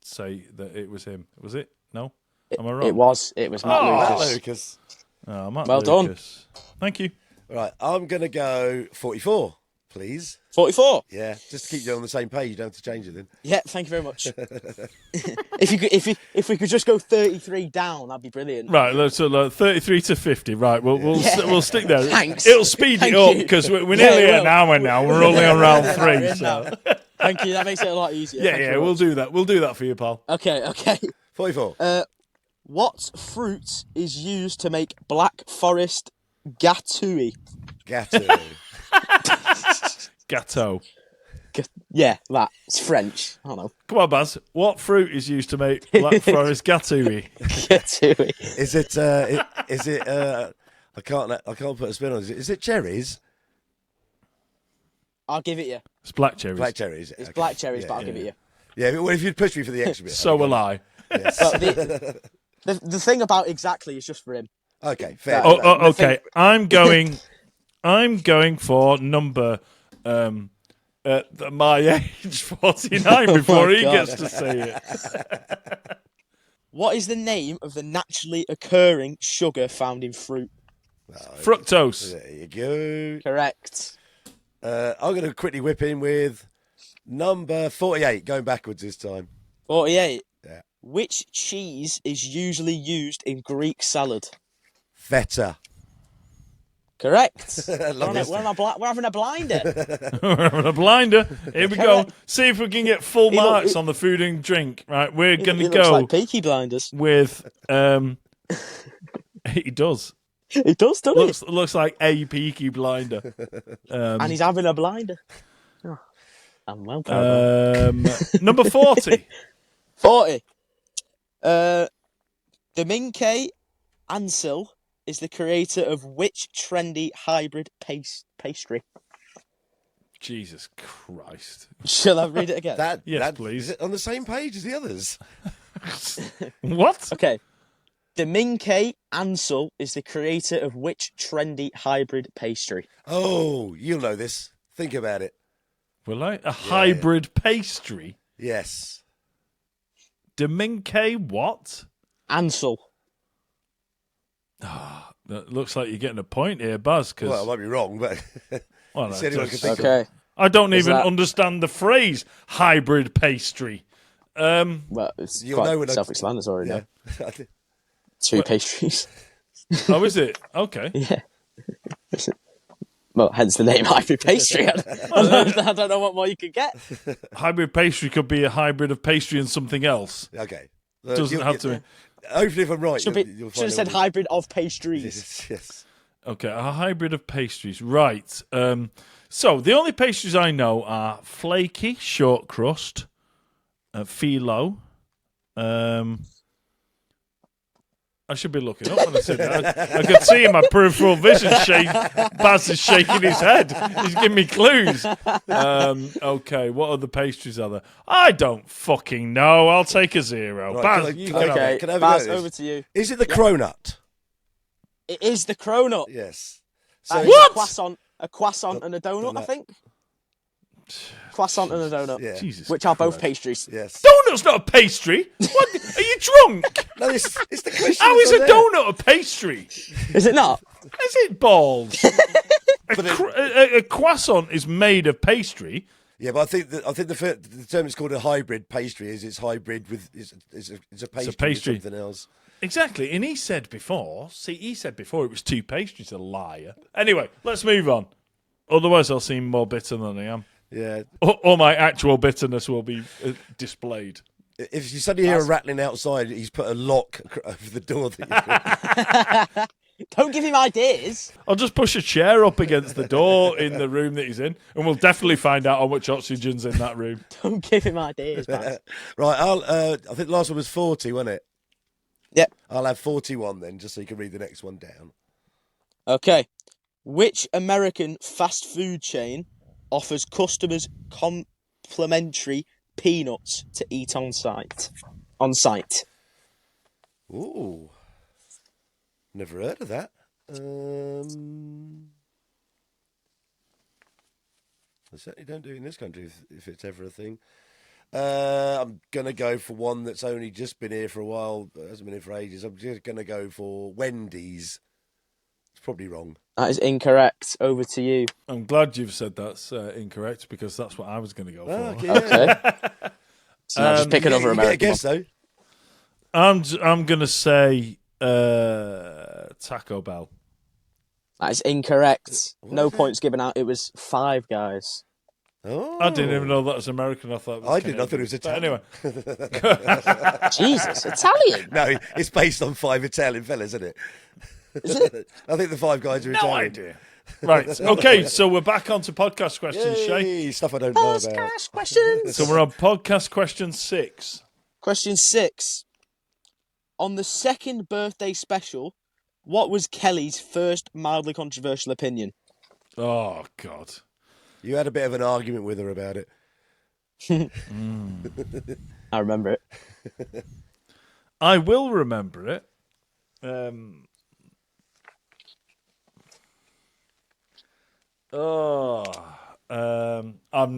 say that it was him. Was it? No? Am I wrong? It was Matt Lucas. Matt Lucas. Oh, Matt Well Lucas. Thank you. Right, I'm going to go 44, please. 44. Yeah, just to keep you on the same page. You don't have to change it then. Yeah, thank you very much. if we could just go 33 down, that'd be brilliant. Right, let's 33 to 50. Right, we'll stick there. Thanks. It'll speed Thank it up you. because we're Yeah, nearly it at an will. hour now. We're only on round 3. So. Thank you. That makes it a lot easier. Yeah, Thank you yeah, very we'll much. do that. We'll do that for you, pal. Okay. 44. What fruit is used to make Black Forest gatouille? Gatto. Gatto. Yeah, that. It's French. I don't know. Come on, Baz. What fruit is used to make Black Forest gatouille? Gatouille. Is it? I can't put a spin on it. Is it cherries? I'll give it you. It's black cherries. Black cherries. It's Okay. black cherries, Yeah, but I'll yeah. give it you. Yeah, well, if you'd push me for the extra bit. So will I. Yes. But the thing about exactly is just for him. Okay, fair. Oh, enough. Okay. I'm going for number at my age 49 before he God. gets to say it. What is the name of the naturally occurring sugar found in fruit? Fructose. There you go. Correct. I'm going to quickly whip in with number 48, going backwards this time. 48. Yeah. Which cheese is usually used in Greek salad? Feta. Correct. Lovely. We're having a blinder. We're having a blinder. Here we go. See if we can get full He look- marks he- on the food and drink. Right, we're going to It looks go like Peaky Blinders. with. He does. It does, doesn't Looks like a Peaky Blinder. And he's having a blinder. Oh, I'm well proud of him. Number 40. 40. Dominque Ansel is the creator of which trendy hybrid pastry? Jesus Christ. Shall I read it again? Yes, please. Is it on the same page as the others? What? Okay. Dominque Ansel is the creator of which trendy hybrid pastry? Oh, you'll know this. Think about it. Will I? A hybrid pastry? Yes. Dominque what? Ansel. That looks like you're getting a point here, Buzz. Cause, Well, I might be wrong, but well, it's anyone can think of. Okay. I don't Is even that- understand the phrase hybrid pastry. Well, it's You'll know quite when I- self-explanatory now. Yeah. Two pastries. Oh, is it? Okay. Yeah. Well, hence the name hybrid pastry. I don't know what more you could get. Hybrid pastry could be a hybrid of pastry and something else. Okay. Doesn't have to. Hopefully, if I'm right, Should you'll find have said out. hybrid of pastries. Yes. Okay, a hybrid of pastries. Right. So the only pastries I know are flaky, short crust, phyllo. I should be looking up when I said that. I could see in my peripheral vision Baz is shaking his head. He's giving me clues. Okay, what other pastries are there? I don't fucking know. I'll take a 0. Right, Baz, can I- you can I- go. Okay, Can I have a go Baz, at this? over to you. Is it the cronut? It is the cronut. Yes. That So is What? Oh, A croissant and a donut, I donut. think. Croissant and a donut, Yeah. Jesus which are both Christ. pastries. Yes. Donut's not a pastry. What? Are you drunk? No, it's the question. How is that's a on there. donut a pastry? Is it not? Is it balls? A croissant is made of pastry. Yeah, but I think the term it's called a hybrid pastry is it's hybrid with it's a pastry, pastry. with something else. Exactly. And he said before it was 2 pastries, a liar. Anyway, let's move on. Otherwise, I'll seem more bitter than I am. Yeah. Or my actual bitterness will be displayed. If you suddenly hear a rattling outside, he's put a lock over the door. Don't give him ideas. I'll just push a chair up against the door in the room that he's in, and we'll definitely find out how much oxygen's in that room. Don't give him ideas, Baz. Right, I think the last one was 40, wasn't it? Yep. I'll have 41 then, just so you can read the next one down. Okay. Which American fast food chain offers customers complimentary peanuts to eat on site? Ooh. Never heard of that. I certainly don't do it in this country if it's ever a thing. I'm going to go for one that's only just been here for a while, but hasn't been here for ages. I'm just going to go for Wendy's. It's probably wrong. That is incorrect. Over to you. I'm glad you've said that's incorrect, because that's what I was going to go for. Okay. Okay. So now just pick another You get a American guess, though. I'm going to say Taco Bell. one. That is incorrect. What No is it? points given out. It was Five Guys. Oh. I didn't even know that was American. I thought it was I didn't. I thought Canadian. it was But Italian. anyway, Jesus, Italian. No, it's based on 5 Italian fellas, isn't it? Is it? I think the 5 guys are no Italian. idea. Right. Okay. So we're back onto podcast questions, Shay. Yay, stuff I don't know about. Podcast questions. So we're on podcast question 6. Question 6. On the second birthday special, what was Kelly's first mildly controversial opinion? Oh God. You had a bit of an argument with her about it. I remember it. I will remember it. I'm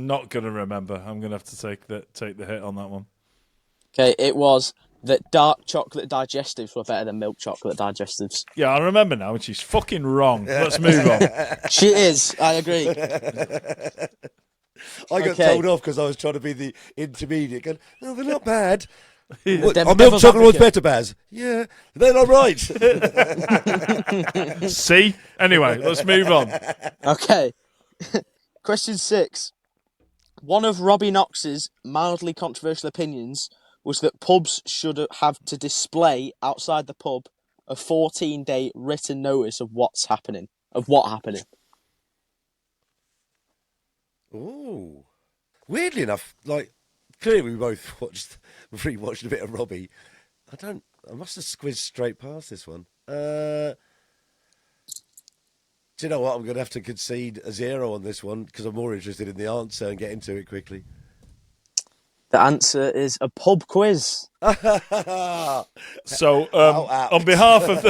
not going to remember. I'm going to have to take the hit on that one. Okay, it was that dark chocolate digestives were better than milk chocolate digestives. Yeah, I remember now, and she's fucking wrong. Let's move on. She is, I agree. I got Okay. told off because I was trying to be the intermediate. Going, oh, they're not bad. Dev- milk devil's chocolate was advocate. better, Baz. Yeah, they're not right. See? Anyway, let's move on. Okay. Question 6. One of Robbie Knox's mildly controversial opinions was that pubs should have to display outside the pub a 14-day written notice of what happening. Ooh. Weirdly enough, like clearly we both rewatched a bit of Robbie. I must have squizzed straight past this one. Do you know what? I'm going to have to concede a 0 on this one because I'm more interested in the answer and get into it quickly. The answer is a pub quiz. So, apt. on behalf of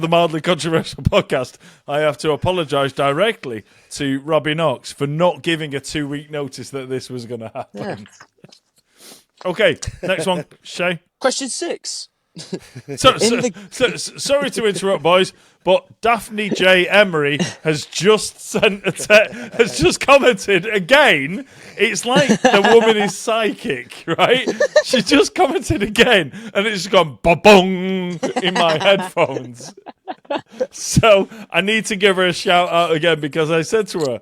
the mildly controversial podcast, I have to apologise directly to Robbie Knox for not giving a 2-week notice that this was going to happen. Okay, next one, Shay. Question 6. Sorry to interrupt, boys, but Daphne J. Emery has just has just commented again. It's like the woman is psychic, right? She just commented again, and it's gone ba-bong in my headphones. So I need to give her a shout out again because I said to her,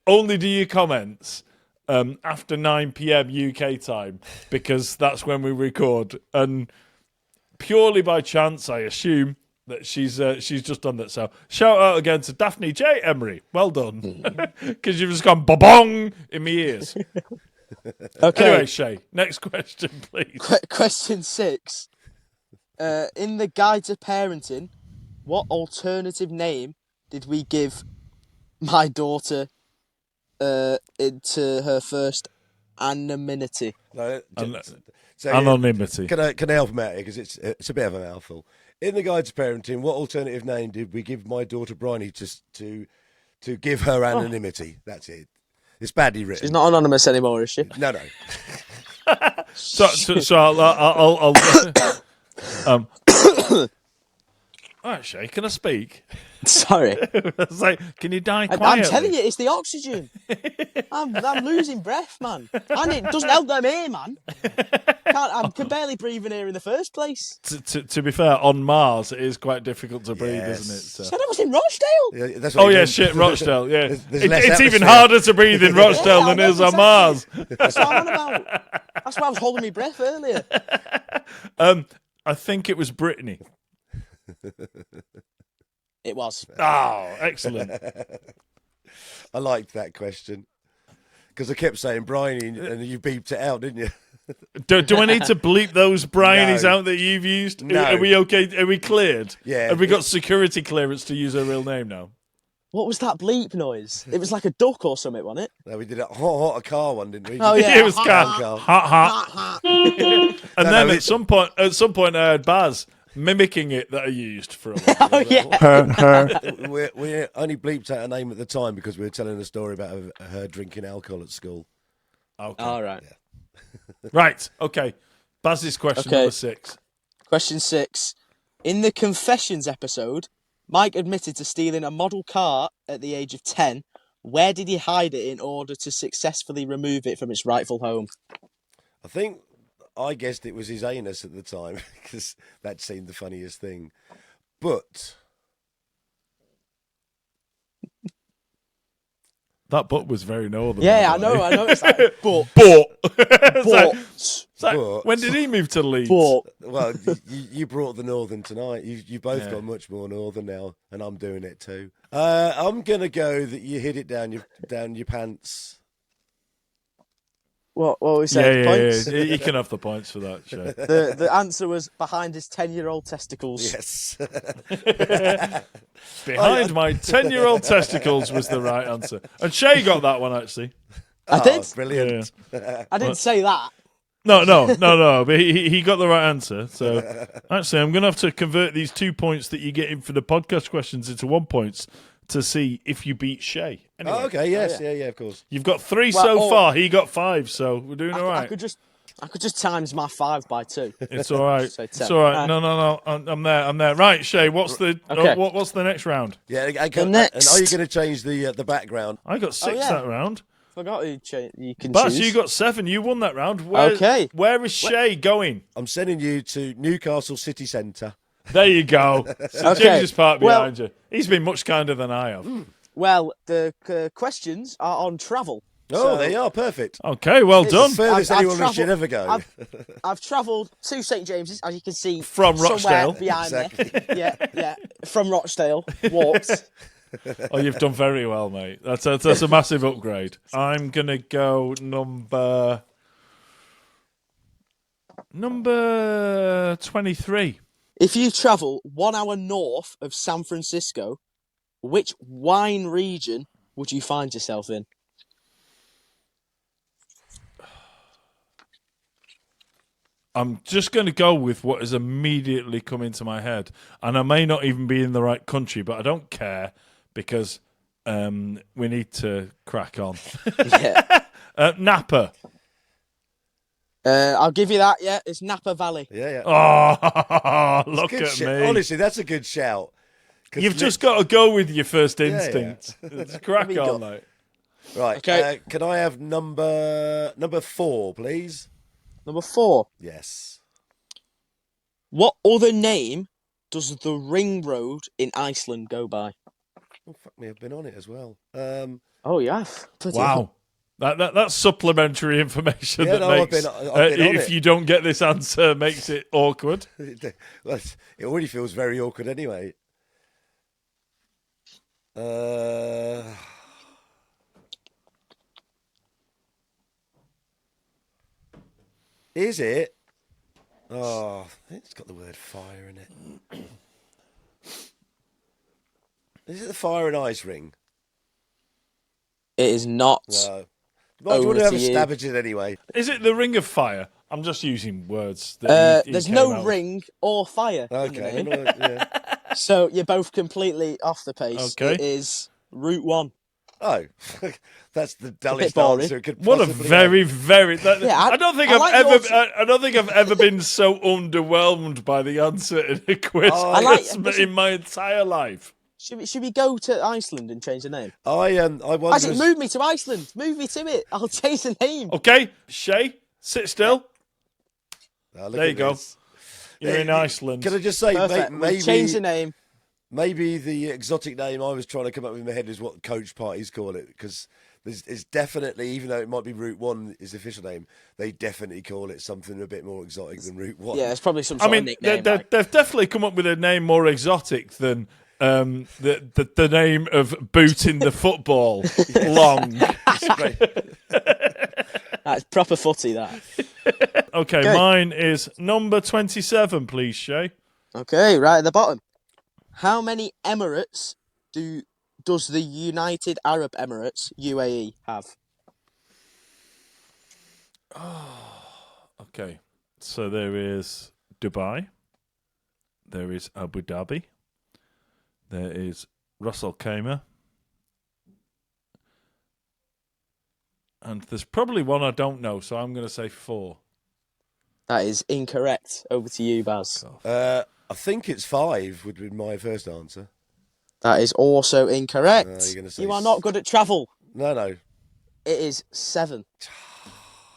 "Only do your comments after 9 p.m. UK time because that's when we record." And purely by chance, I assume, that she's just done that. So shout out again to Daphne J. Emery. Well done, because you've just gone ba-bong in my ears. Okay. Anyway, Shay, next question, please. Question 6. In the guide to parenting, what alternative name did we give my daughter into her first anonymity? No, so, Anonymity. Can I help him out here because it's a bit of a mouthful. In the guide to parenting, what alternative name did we give my daughter Bryony to give her anonymity? That's it. It's badly written. She's not anonymous anymore, is she? No. So I'll all right, Shay, can I speak? Sorry. It's like, can you die quietly? I'm telling you, it's the oxygen. I'm losing breath, man. And it doesn't help them here, man. I can barely breathe in here in the first place. To be fair, on Mars it is quite difficult to breathe, Yes. isn't it? So. Said I was in Rochdale. Yeah, that's what Oh you're yeah, doing. shit, Rochdale. Yeah, There's less it's even atmosphere. harder to breathe in Rochdale Yeah, than it is I on know, Mars. That's what I'm on about. That's why I was holding my breath earlier. I think it was Brittany. It was. Oh, excellent. I liked that question because I kept saying Bryony and you beeped it out, didn't you? Do I need to bleep those Bryonies No. out that you've used? No. Are we okay? Are we cleared? Yeah. Have we got security clearance to use her real name now? What was that bleep noise? It was like a duck or something, wasn't it? No, we did a hot a car one, didn't we? Oh, yeah. It was car. Car. Ha ha. And then no, at some point, I heard Baz mimicking it that I used for a while. Oh, yeah. We only bleeped out her name at the time because we were telling a story about her drinking alcohol at school. Okay. All right. Right. Okay. Baz's question Okay. number 6. Question 6. In the Confessions episode, Mike admitted to stealing a model car at the age of 10. Where did he hide it in order to successfully remove it from its rightful home? I think I guessed it was his anus at the time because that seemed the funniest thing. But That butt was very northern. Yeah, by I the way. know. It's like, but, It's like- but, it's like, But- when did he move to Leeds? but. well, you brought the northern tonight. You both Yeah. got much more northern now, and I'm doing it too. I'm gonna go that you hid it down your pants. What were we Yeah, saying? Points? yeah. He can have the points for that. Sure. The answer was behind his 10-year-old testicles. Yes. Behind my 10-year-old testicles was the right answer. And Shay got that one, actually. I did. Brilliant. I didn't say that. No. But he got the right answer. So, actually, I'm going to have to convert these 2 points that you get in for the podcast questions into 1 point to see if you beat Shay. Anyway, Oh, okay. Yes. Yeah. Of course. you've got 3 Well, so oh. far. He got 5, so we're doing all I right. could just times my 5 by 2. It's all right. So It's 10. all right. No. I'm there. Right, Shay. What's the Okay. what's the next round? Yeah. The And next. are you going to change the background? I got 6 yeah. that round. Forgot you can Baz, choose. you got 7. You won that round. Okay. Where is Shay going? I'm sending you to Newcastle City Centre. There you go. So Okay. James's park Well- behind you. He's been much kinder than I have. Well, the questions are on travel. Oh, So- there you are. Perfect. Okay, well It's- done. Furthest I've anyone should travelled- ever go. I've travelled to St James's, as you can see, From somewhere Rochdale. behind Exactly. me. Yeah, from Rochdale. Walked. Oh, you've done very well, mate. That's a massive upgrade. I'm gonna go number 23. If you travel 1 hour north of San Francisco, which wine region would you find yourself in? I'm just going to go with what has immediately come into my head. And I may not even be in the right country, but I don't care because we need to crack on. Yeah. Napa. I'll give you that, yeah. It's Napa Valley. Yeah. Oh, look Good at shout. me. Honestly, that's a good shout. 'Cause You've just got to go with your first yeah. instinct. It's crack There we on, go. mate. Right. Okay. Can I have number 4, please? Number 4. Yes. What other name does the ring road in Iceland go by? Oh, fuck me, I've been on it as well. Oh, yeah. Bloody hell. Wow. That's supplementary information Yeah, that no, I've makes been on if it. you don't get this answer makes it awkward. Well, it already feels very awkward anyway. Is it? Oh, it's got the word fire in it. Is it the fire and ice ring? It is not. No. Mike, do you want Over to have to a you. stab at it anyway? Is it the Ring of Fire? I'm just using words that he There's came no out with. ring or fire in the Okay. name. well, yeah. So you're both completely off the pace. Okay. It is Route 1. Oh, that's the dullest boring. answer it could What a possibly very, have. very. Yeah, I don't think I I've like ever. yours. I don't think I've ever been so underwhelmed by the answer in a quiz I like- in my entire life. Should we go to Iceland and change the name? I Actually, wonder. move me to Iceland. Move me to it. I'll change the name. Okay, Shay, sit still. Look There you at go. this. You're in Iceland. Can I just say, Perfect. We've changed the name. maybe the exotic name I was trying to come up with in my head is what coach parties call it, because it's definitely, even though it might be Route 1 is the official name, they definitely call it something a bit more exotic than Route 1. Yeah, it's probably some I sort of mean, nickname. they've definitely come up with a name more exotic than the name of Boot in the Football Long. It's great. That's proper footy, that. Okay, mine is number 27, please, Shay. Okay, right at the bottom. How many Emirates does the United Arab Emirates, UAE, have? Okay, so there is Dubai, there is Abu Dhabi, there is Ras Al Khaimah, and there's probably one I don't know, so I'm going to say 4. That is incorrect. Over to you, Baz. I think it's 5 would be my first answer. That is also incorrect. you're gonna say You are not good at travel. No. It is 7.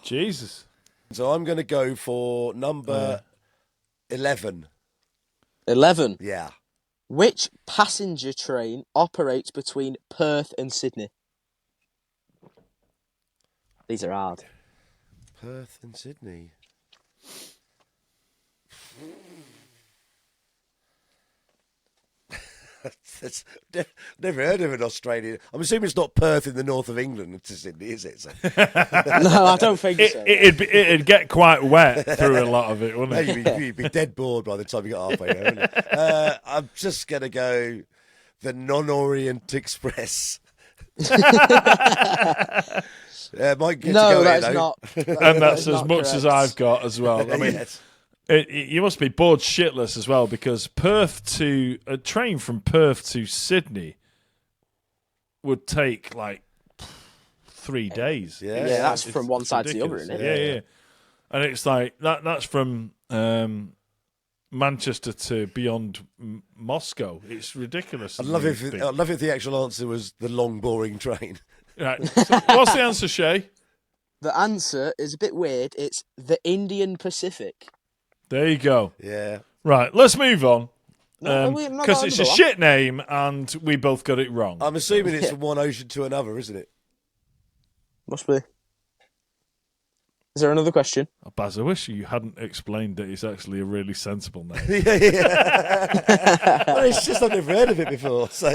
Jesus. So I'm going to go for number 11. 11. Yeah. Which passenger train operates between Perth and Sydney? These are hard. Perth and Sydney. Never heard of an Australian. I'm assuming it's not Perth in the north of England to Sydney, is it? So No, I don't think so. It'd get quite wet through a lot of it, wouldn't it? you'd be dead bored by the time you got halfway there, wouldn't you? I'm just going to go the Non-Orient Express. Might get No, to go that here, is though. not. And that's that is as not much as correct. I've got as well. I mean, Yes. you must be bored shitless as well, because a train from Perth to Sydney would take like 3 days. Yeah. Yeah, that's It's- from one it's side to the other, ridiculous. isn't it? Yeah. And it's like that's from Manchester to beyond Moscow. It's ridiculous. I'd love if the actual answer was the long, boring train. Right. So what's the answer, Shay? The answer is a bit weird. It's the Indian Pacific. There you go. Yeah. Right, let's move on. No, we've not Because got it's a another one. shit name and we both got it wrong. I'm assuming it's from one ocean to another, isn't it? Must be. Is there another question? Oh, Baz, I wish you hadn't explained that it's actually a really sensible name. yeah. Well, it's just I've never heard of it before. So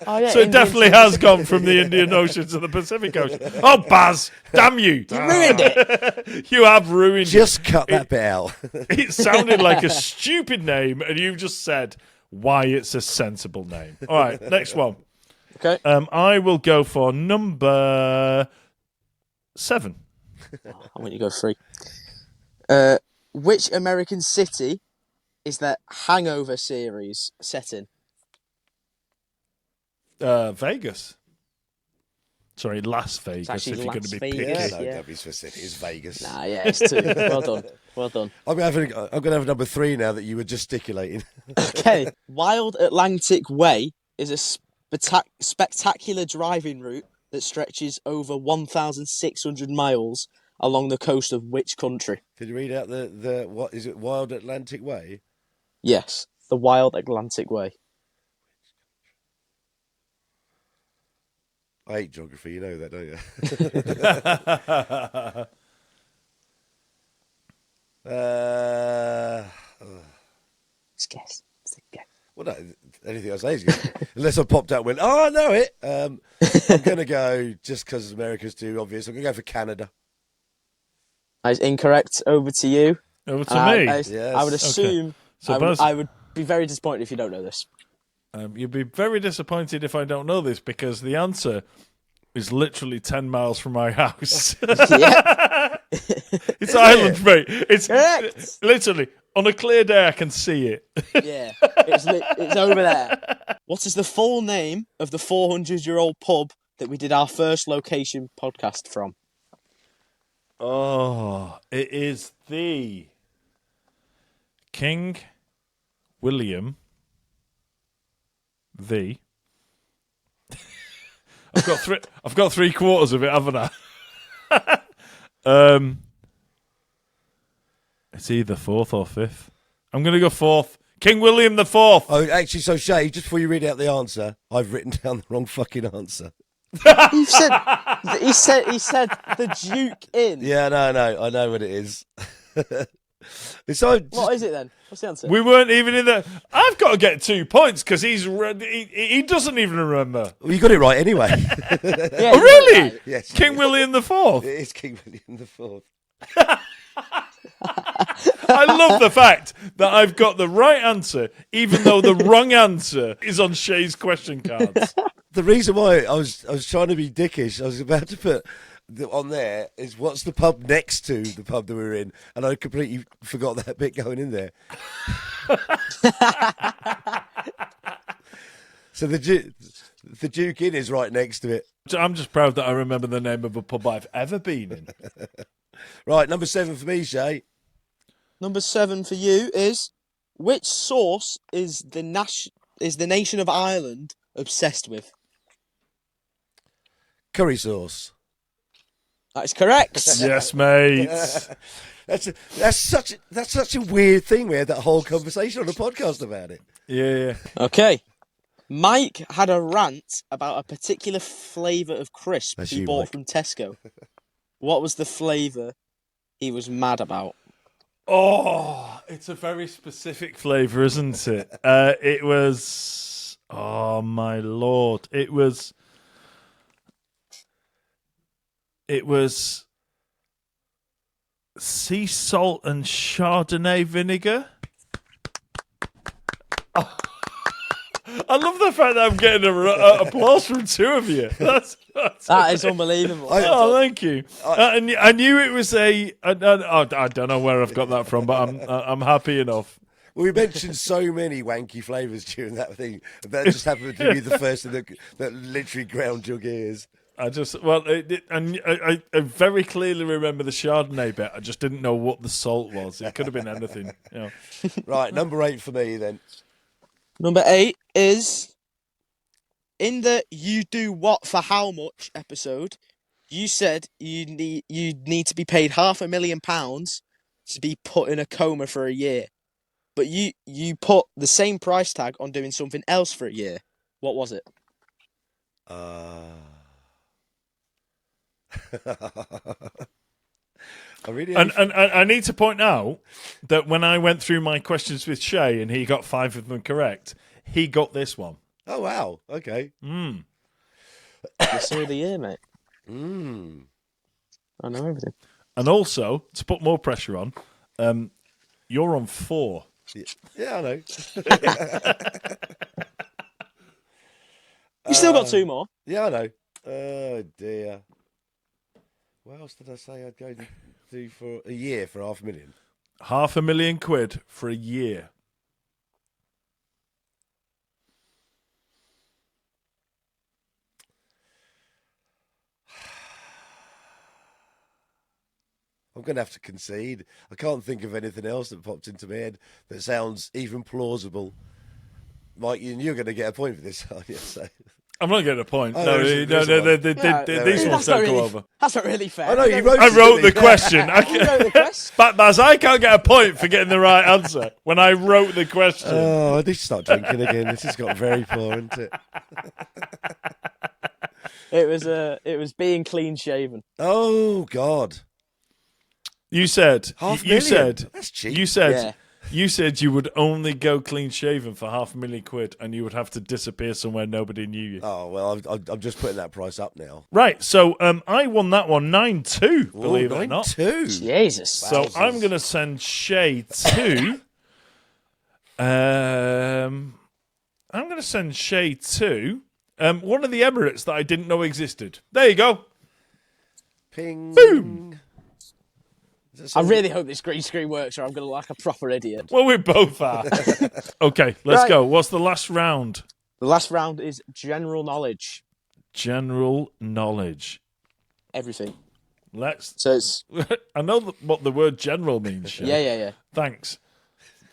Oh, yeah, So it Indian definitely has gone from the Indian Ocean to the Pacific Ocean. Oh, Baz, damn you. You ruined it. You have ruined just cut that bit out. it. It sounded like a stupid name, and you've just said why it's a sensible name. All right, next one. Okay. I will go for number 7. I want you to go 3. Which American city is the Hangover series set in? Vegas. Sorry, Las Vegas, actually if you're going Las to be picky. Vegas. No, Yeah. don't be specific. It's Vegas. Nah, yeah, it's 2. Well done. Well done. I'm gonna have number 3 now that you were gesticulating. Okay. Wild Atlantic Way is a spectacular driving route that stretches over 1,600 miles along the coast of which country? Could you read out the what is it? Wild Atlantic Way. Yes, the Wild Atlantic Way. I hate geography, you know that, don't you? Just guess. Just guess. Well, no, anything I say is good. Unless I popped out and went, oh, I know it. I'm going to go, just because America's too obvious, I'm going to go for Canada. That is incorrect. Over to you. Over to And me. I would assume. So Baz, I would be very disappointed if you don't know this. you'd be very disappointed if I don't know this because the answer is literally 10 miles from my house. Yeah. It's Ireland, mate. It's Correct. literally on a clear day I can see it. Yeah. It's over there. What is the full name of the 400-year-old pub that we did our first location podcast from? Oh, it is the King William the. I've got 3/4 of it, haven't I? It's either 4th or 5th. I'm going to go 4th. King William the 4th. Oh, actually, so Shay, just before you read out the answer, I've written down the wrong fucking answer. He said the Duke Inn. Yeah, no, I know what it is. It's so, What is it then? What's the answer? We weren't even in the. I've got to get 2 points because he doesn't even remember. well, you got it right anyway. Yeah, Oh, really? right. Yes, King William the 4th. it is King William the Fourth. I love the fact that I've got the right answer, even though the wrong answer is on Shay's question cards. The reason why I was trying to be dickish, I was about to put on there is what's the pub next to the pub that we were in, and I completely forgot that bit going in there. So the Duke Inn is right next to it. I'm just proud that I remember the name of a pub I've ever been in. Right, number 7 for me, Shay. Number 7 for you is which sauce is the nation of Ireland obsessed with? Curry sauce. That is correct. Yes, mate. That's such a weird thing. We had that whole conversation on the podcast about it. Yeah. Okay. Mike had a rant about a particular flavour of crisp That's he you, bought Mike. from Tesco. What was the flavour he was mad about? Oh, it's a very specific flavour, isn't it? It was. Oh my lord! It was sea salt and Chardonnay vinegar. I love the fact that I'm getting applause from 2 of you. That's That is unbelievable. Oh, thank you. I knew it was I don't know where I've got that from, but I'm happy enough. Well, we mentioned so many wanky flavours during that thing. That just happened to be the first thing that literally ground your gears. I very clearly remember the Chardonnay bit. I just didn't know what the salt was. It could have been anything. You know. Right, number 8 for me then. Number 8 is in the "You Do What for How Much" episode. You said you need to be paid £500,000 to be put in a coma for a year, but you put the same price tag on doing something else for a year. What was it? I need to point out that when I went through my questions with Shay and he got 5 of them correct, he got this one. Oh wow! Okay. You saw the year, mate. I know everything. And also, to put more pressure on, you're on 4. Yeah, I know. You still got 2 more. Yeah, I know. Oh dear. What else did I say I'd go to do for a year for £500,000? £500,000 for a year. I'm going to have to concede. I can't think of anything else that popped into my head that sounds even plausible. Mike, you're going to get a point for this, aren't you? So. I'm not getting a point. Oh, No, there's these ones don't go over. That's not really fair. I know you wrote. I wrote the question. You wrote the question. Baz, I can't get a point for getting the right answer when I wrote the question. Oh, I need to start drinking again. This has got very poor, isn't it? It was being clean shaven. Oh God. You said. Half You million? said. That's cheap. You said. Yeah. You said you would only go clean shaven for £500,000 and you would have to disappear somewhere nobody knew you. Oh well, I'm just putting that price up now. Right, so I won that one 9-2, believe it or not. 9-2. Jesus. So I'm going to send Shay to. I'm going to send Shay to one of the Emirates that I didn't know existed. There you go. Ping. Boom. I really hope this green screen works, or I'm going to look like a proper idiot. Well, we both are. Okay, let's Right. go. What's the last round? The last round is general knowledge. General knowledge. Everything. Let's. So it's I know what the word general means. Shay. yeah. Thanks.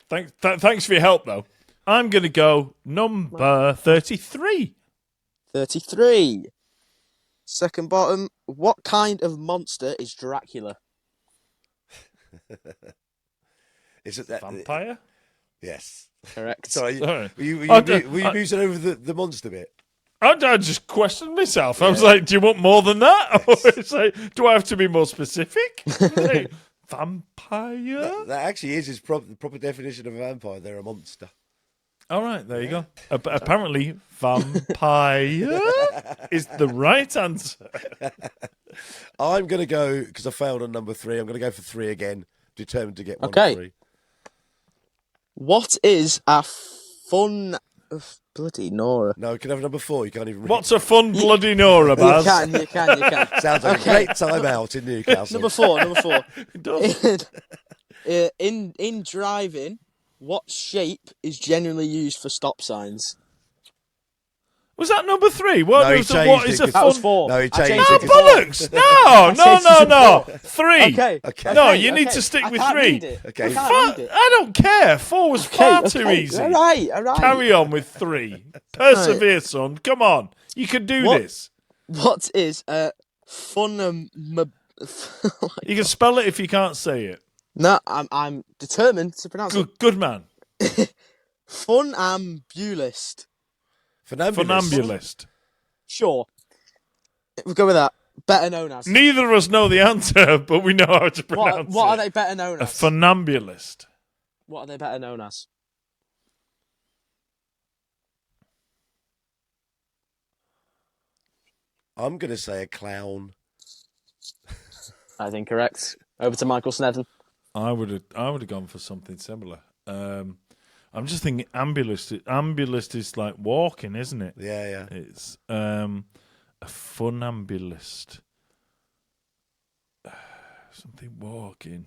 Thanks for your help, though. I'm going to go number 33. 33. Second bottom. What kind of monster is Dracula? Is it that Vampire? Yes. Correct. Sorry. Sorry. Were you I- musing over the monster bit? I just questioned myself. I was like, do you want more than that? Or it's like, do I have to be more specific? Like, vampire? That actually is his proper definition of a vampire. They're a monster. All right, there you go. Apparently, vampire is the right answer. I'm going to go, because I failed on number 3, I'm going to go for 3 again. Determined to get one Okay. 3. What is a fun... Bloody Nora. No, you can have number 4. You can't even read. What's a fun bloody Nora, You Baz? can. Sounds like a great time out in Newcastle. Number four. It does. In driving, what shape is generally used for stop signs? Was that number 3? No, he What is changed a it, That was fun... 4. No, he I changed changed it it to to Bollocks! I No. changed it to 3. Okay. No, Okay, you need okay. to stick I with can't 3. read it. Okay. I can't read it. I don't care. 4 was far too easy. All right. Carry on with 3. Persevere, son. Come on. You can do What? this. What is fun? You can spell it if you can't say it. No, I'm determined to pronounce it. Good man. Funambulist. Funambulist. Sure. We'll go with that. Better known as. Neither of us know the answer, but we know how to pronounce What are it. they better known A as? funambulist. What are they better known as? I'm going to say a clown. I think correct. Over to Michael Snedden. I would have gone for something similar. I'm just thinking ambulist is like walking, isn't it? Yeah. It's a funambulist. Something walking.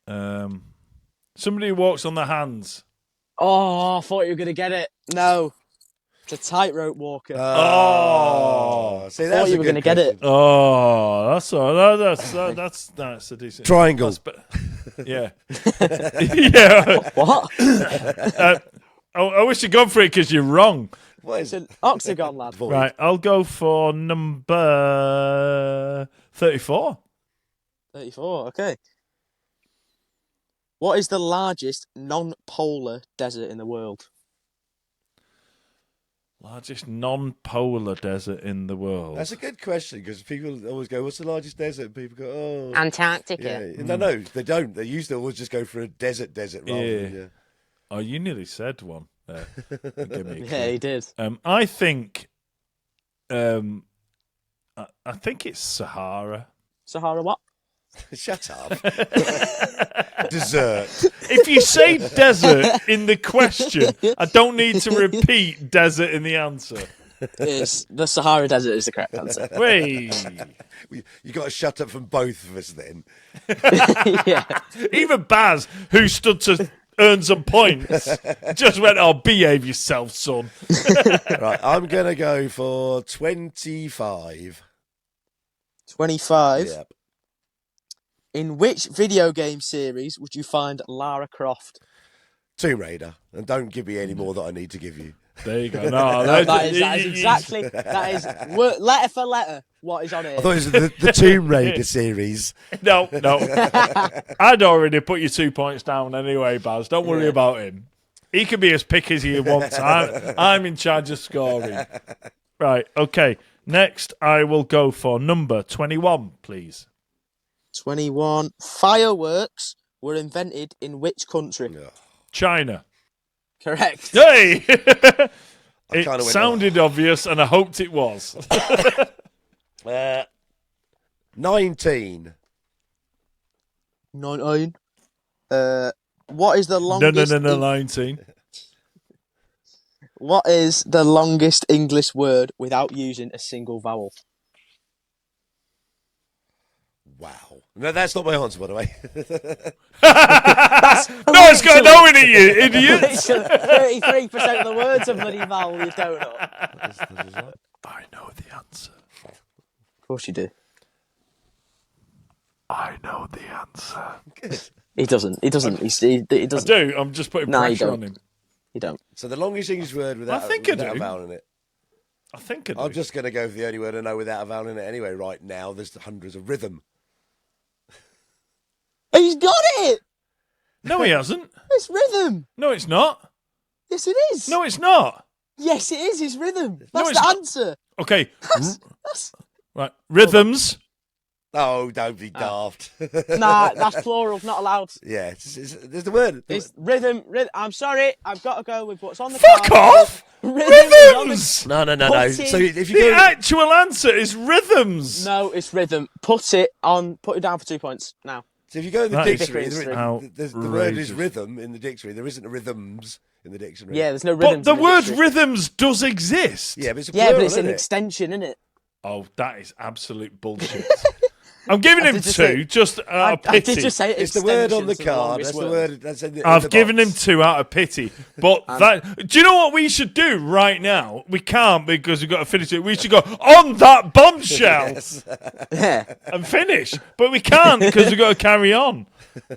Somebody who walks on their hands. Oh, I thought you were going to get it. No. It's a tightrope walker. See, thought that's you a were good gonna get it. question. Oh, that's all. That's a decent Triangle. Yeah. Yeah. What? I wish you'd gone for it because you're wrong. What is It's it? an octagon, lad. Void. Right, I'll go for number 34. 34, okay. What is the largest non-polar desert in the world? Largest non-polar desert in the world. That's a good question because people always go, "What's the largest desert?" And people go, "Oh, Antarctica. yeah." No, they don't. They used to always just go for a desert rather than yeah. Oh, you nearly said one there. Give me a Yeah, he did. I think it's Sahara. Sahara what? Shut up. Dessert. If you say desert in the question, I don't need to repeat desert in the answer. It's the Sahara Desert is the correct answer. Wait. You got to shut up from both of us then. Yeah. Even Baz, who stood to earn some points, just went, "Oh, behave yourself, son." Right, I'm going to go for 25. 25. Yep. In which video game series would you find Lara Croft? Tomb Raider. And don't give me any more that I need to give you. There you go. No, That is exactly, letter for letter, what is on I here. thought it was the Tomb Raider series. No. I'd already put you 2 points down anyway, Baz. Don't worry about him. He can be as picky as he wants. I'm in charge of scoring. Right, okay. Next, I will go for number 21, please. 21. Fireworks were invented in which country? China. Correct. Hey! kinda It went, sounded obvious, and I hoped it was. 19. 19. What is the No, longest? 19. What is the longest English word without using a single vowel? Wow. No, that's not my answer, by the way. No, it's got no in it, you idiots. 33% of the words are bloody vowel, you don't know. I know the answer. Of course you do. I know the answer. He doesn't. He doesn't. He I doesn't. do. I'm just putting No, you pressure don't. on him. You don't. So the longest English word without, I think I without a do. vowel in it. I think I do. I'm just going to go for the only word I know without a vowel in it anyway right now. There's hundreds of rhythm. He's got it! No, he hasn't. It's rhythm. No, it's not. Yes, it is. No, it's not. Yes, it is. It's rhythm. That's it's the not. answer. Okay. That's... Right. Rhythms. Oh, don't be daft. Nah, that's plural. Not allowed. Yeah, there's the word. It's rhythm. I'm sorry. I've got to go with what's on the Fuck card. off! Rhythm is on the- Rhythms! No. Put So it- if you The go, actual answer is rhythms. No, it's rhythm. Put it on. Put it down for 2 points now. so if you go in the That is dictionary, outrageous. the word is rhythm in the dictionary. There isn't a rhythms in the dictionary. Yeah, there's no But rhythm. the word rhythms does exist. Yeah, but it's a Yeah, plural, but it's an isn't it? extension, isn't it? Oh, that is absolute bullshit. I'm giving him did just 2, say- just out of I pity. did just say It's the word on the extension's card. longest That's the word. That's in the I've given him box. 2 out of pity. But that. Do you know what we should do right now? We can't because we've got to finish it. We should go on that bombshell Yes. Yeah. and finish. But we can't because we've got to carry on.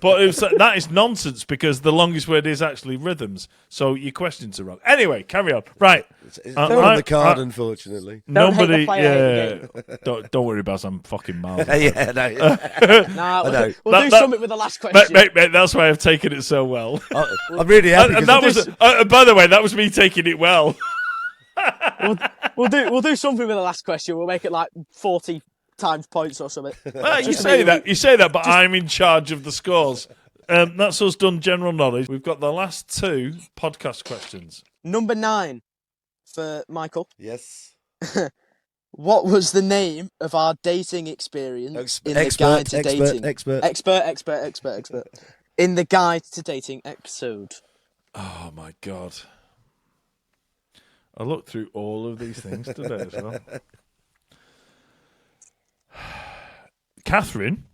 But that is nonsense because the longest word is actually rhythms. So your questions are wrong. Anyway, carry on. Right. It's not on the card, unfortunately. Don't hate the Nobody. player, hate Yeah. Don't worry about. I'm fucking mild. Yeah, no. Nah, know. we'll That- do that- something with the last question. Mate, that's why I've taken it so well. I'm really happy. And because that was, by the way, that was me taking it well. We'll do something with the last question. We'll make it like 40 times points or something. You Just say make- that, but I'm in charge of the scores. That's us done general knowledge. We've got the last 2 podcast questions. Number 9 for Michael. yes. What was the name of our dating experience in the guide to dating? Expert. In the guide to dating episode. Oh my god! I looked through all of these things today as well. Catherine,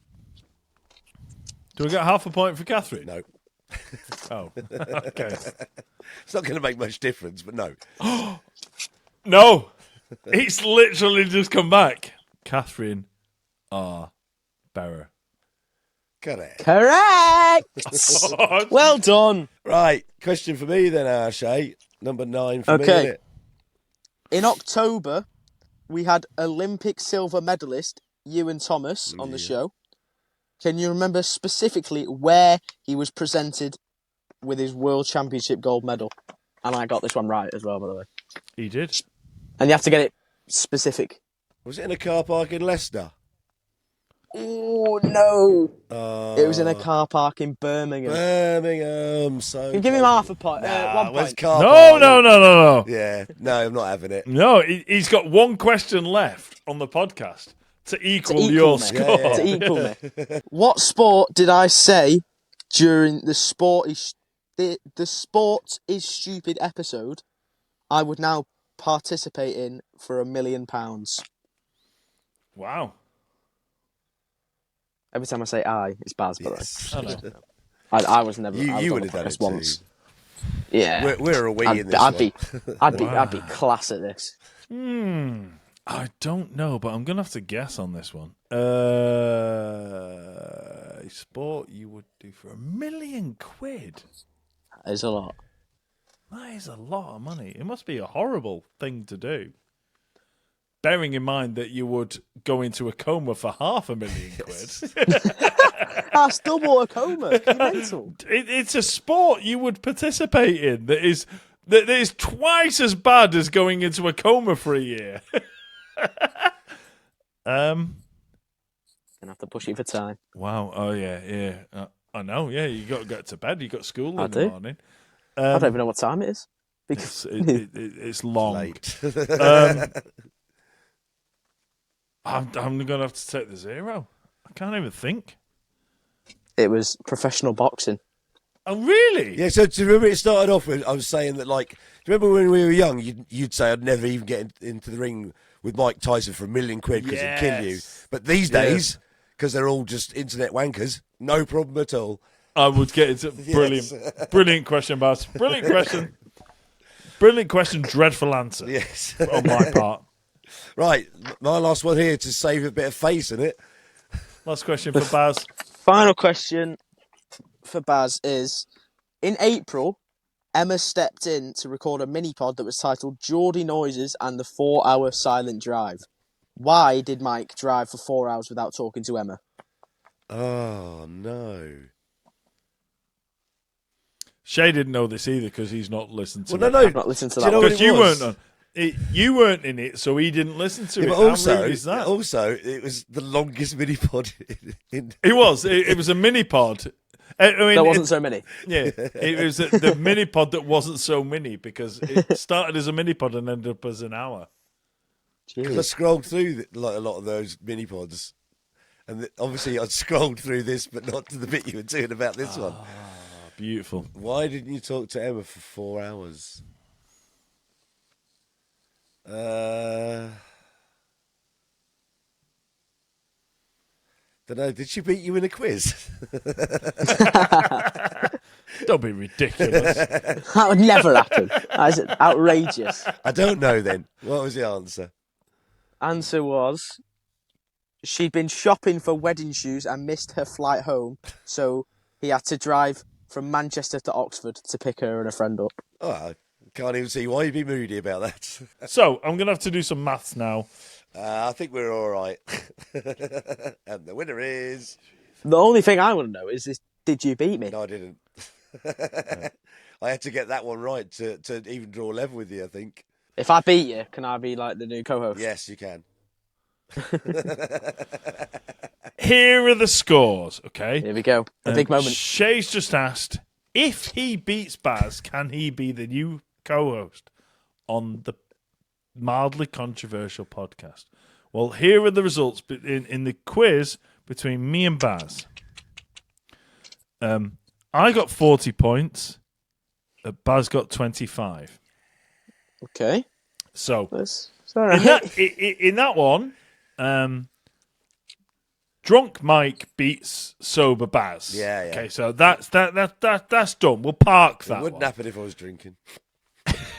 do we get half a point for Catherine? No. Oh, okay. It's not going to make much difference, but no. No, it's literally just come back. Catherine R. Barrow. Correct. Correct! Well done. Right. Question for me then, Shay. Number 9 for me, Okay. innit? In October, we had Olympic silver medalist Ewan Thomas on the show. Can you remember specifically where he was presented with his World Championship gold medal? And I got this one right as well, by the way. He did. And you have to get it specific. Was it in a car park in Leicester? Oh, no. It was in a car park in Birmingham. Birmingham. So Can you give him half a point? Nah, 1 where's point. car No, park? no. Yeah. No, I'm not having it. No, he's got 1 question left on the podcast to equal your me. score. Yeah. To equal me. What sport did I say during the sport is stupid episode I would now participate in for £1 million? Wow. Every time I say I, it's Baz, by the way. Yes. I know. I was never. You- I was you on would the have done podcast it too. once. Yeah, We're a wee I'd, in this I'd one. be, I'd be class at this. I don't know, but I'm going to have to guess on this one. A sport you would do for £1 million? That is a lot. That is a lot of money. It must be a horrible thing to do. Bearing in mind that you would go into a coma for £500,000. That's double a coma. You're mental. It's a sport you would participate in that is that is twice as bad as going into a coma for a year. Gonna have to push it for time. Wow. Oh yeah. I know. Yeah, you got to get to bed. You got school in the do. morning. I don't even know what time it is. Because It's long. Late. I'm gonna have to take the 0. I can't even think. it was professional boxing. Oh really? Yeah, so do you remember it started off with, I was saying that, like, do you remember when we were young, you'd say I'd never even get into the ring with Mike Tyson for £1 million because he'd kill you. But these days, because they're all just internet wankers, no problem at all. I would get into brilliant, brilliant question, Baz. Brilliant question. Brilliant question. Dreadful answer. Yes. On my part. Right, my last one here to save a bit of face in it. Last question for Baz. Final question for Baz is: in April, Emma stepped in to record a mini-pod that was titled Geordie Noises and the 4-Hour Silent Drive. Why did Mike drive for 4 hours without talking to Emma? Oh, no. Shay didn't know this either because he's not listened to it. No. I've not listened to Do you that know one. Because what it you was? weren't on. You weren't in it, so he didn't listen to Yeah, it. but How rude is that? also, it was the longest mini pod in It was. It was a mini pod. I mean, There wasn't so many. Yeah, it was the mini pod that wasn't so mini because it started as a mini pod and ended up as an hour. Because I scrolled through like a lot of those mini pods, and obviously I scrolled through this, but not to the bit you were doing about this one. Beautiful. Why didn't you talk to Emma for 4 hours? Don't know. Did she beat you in a quiz? Don't be ridiculous. That would never happen. That is outrageous. I don't know. Then what was the answer? Answer was she'd been shopping for wedding shoes and missed her flight home, so he had to drive from Manchester to Oxford to pick her and a friend up. Oh, I can't even see why you'd be moody about that. So I'm gonna have to do some maths now. I think we're all right. And the winner is... The only thing I want to know is did you beat me? No, I didn't. I had to get that one right to even draw level with you, I think. If I beat you, can I be like the new co-host? Yes, you can. Here are the scores, okay? Here we go. A big moment. Shay's just asked, if he beats Baz, can he be the new co-host on the mildly controversial podcast? Well, here are the results in the quiz between me and Baz. I got 40 points. Baz got 25. Okay. So It's all right. in that one, drunk Mike beats sober Baz. Yeah. Okay, so that's done. We'll park that. It wouldn't one. happen if I was drinking.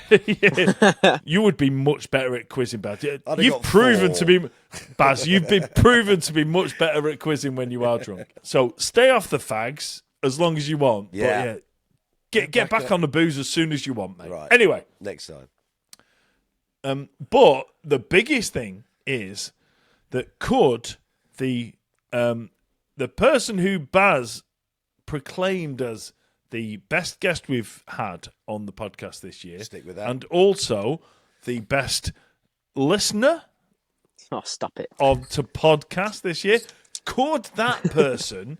Yeah. You would be much better at quizzing, Baz. have You've got proven 4. to be, Baz. You've been proven to be much better at quizzing when you are drunk. So stay off the fags as long as you want. Yeah. But get back on the booze as soon as you want, mate. Right. Anyway, Next time. but the biggest thing is that could the person who Baz proclaimed as the best guest we've had on the podcast this year, Stick with that. and also the best listener Oh, stop it. to podcast this year, could that person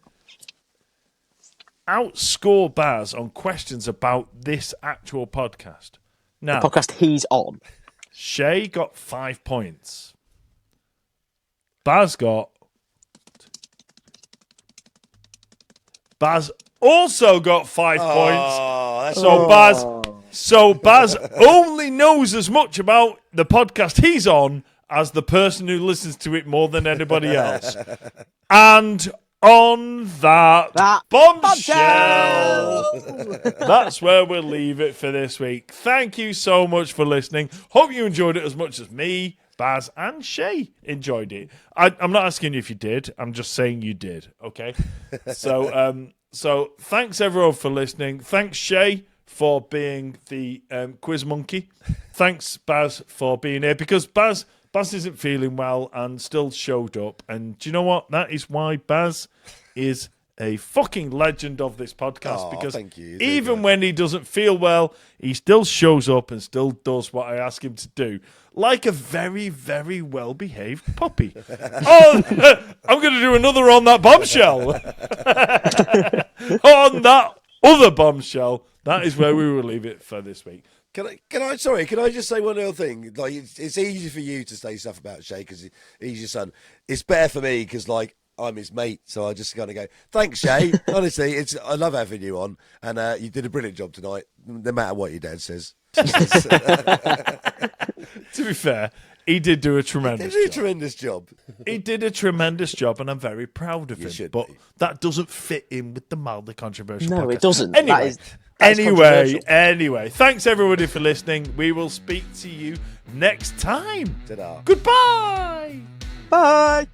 outscore Baz on questions about this actual podcast? Now, Podcast he's on. Shay got 5 points. Baz also got 5 points. Oh, that's So Baz only knows as much about the podcast he's on as the person who listens to it more than anybody else. And on that bombshell, that's where we'll leave it for this week. Thank you so much for listening. Hope you enjoyed it as much as me, Baz, and Shay enjoyed it. I'm not asking you if you did. I'm just saying you did. Okay. So thanks everyone for listening. Thanks Shay for being the quiz monkey. Thanks Baz for being here because Baz isn't feeling well and still showed up. And do you know what? That is why Baz is a fucking legend of this podcast Oh, because thank you. even when he doesn't feel well, he still shows up and still does what I ask him to do, like a very, very well-behaved puppy. I'm going to do another on that bombshell. On that other bombshell, that is where we will leave it for this week. Can I just say one little thing? Like, it's easy for you to say stuff about Shay because he's your son. It's better for me because, like, I'm his mate, so I just kind of go, thanks, Shay. Honestly, I love having you on, and you did a brilliant job tonight, no matter what your dad says. To be fair, he did do a tremendous job. He did a tremendous job, and I'm very proud of him. But that doesn't fit in with the mildly controversial podcast. No, it doesn't. Anyway, that is anyway, thanks everybody for listening. We will speak to you next time. Ta-da. Goodbye. Bye.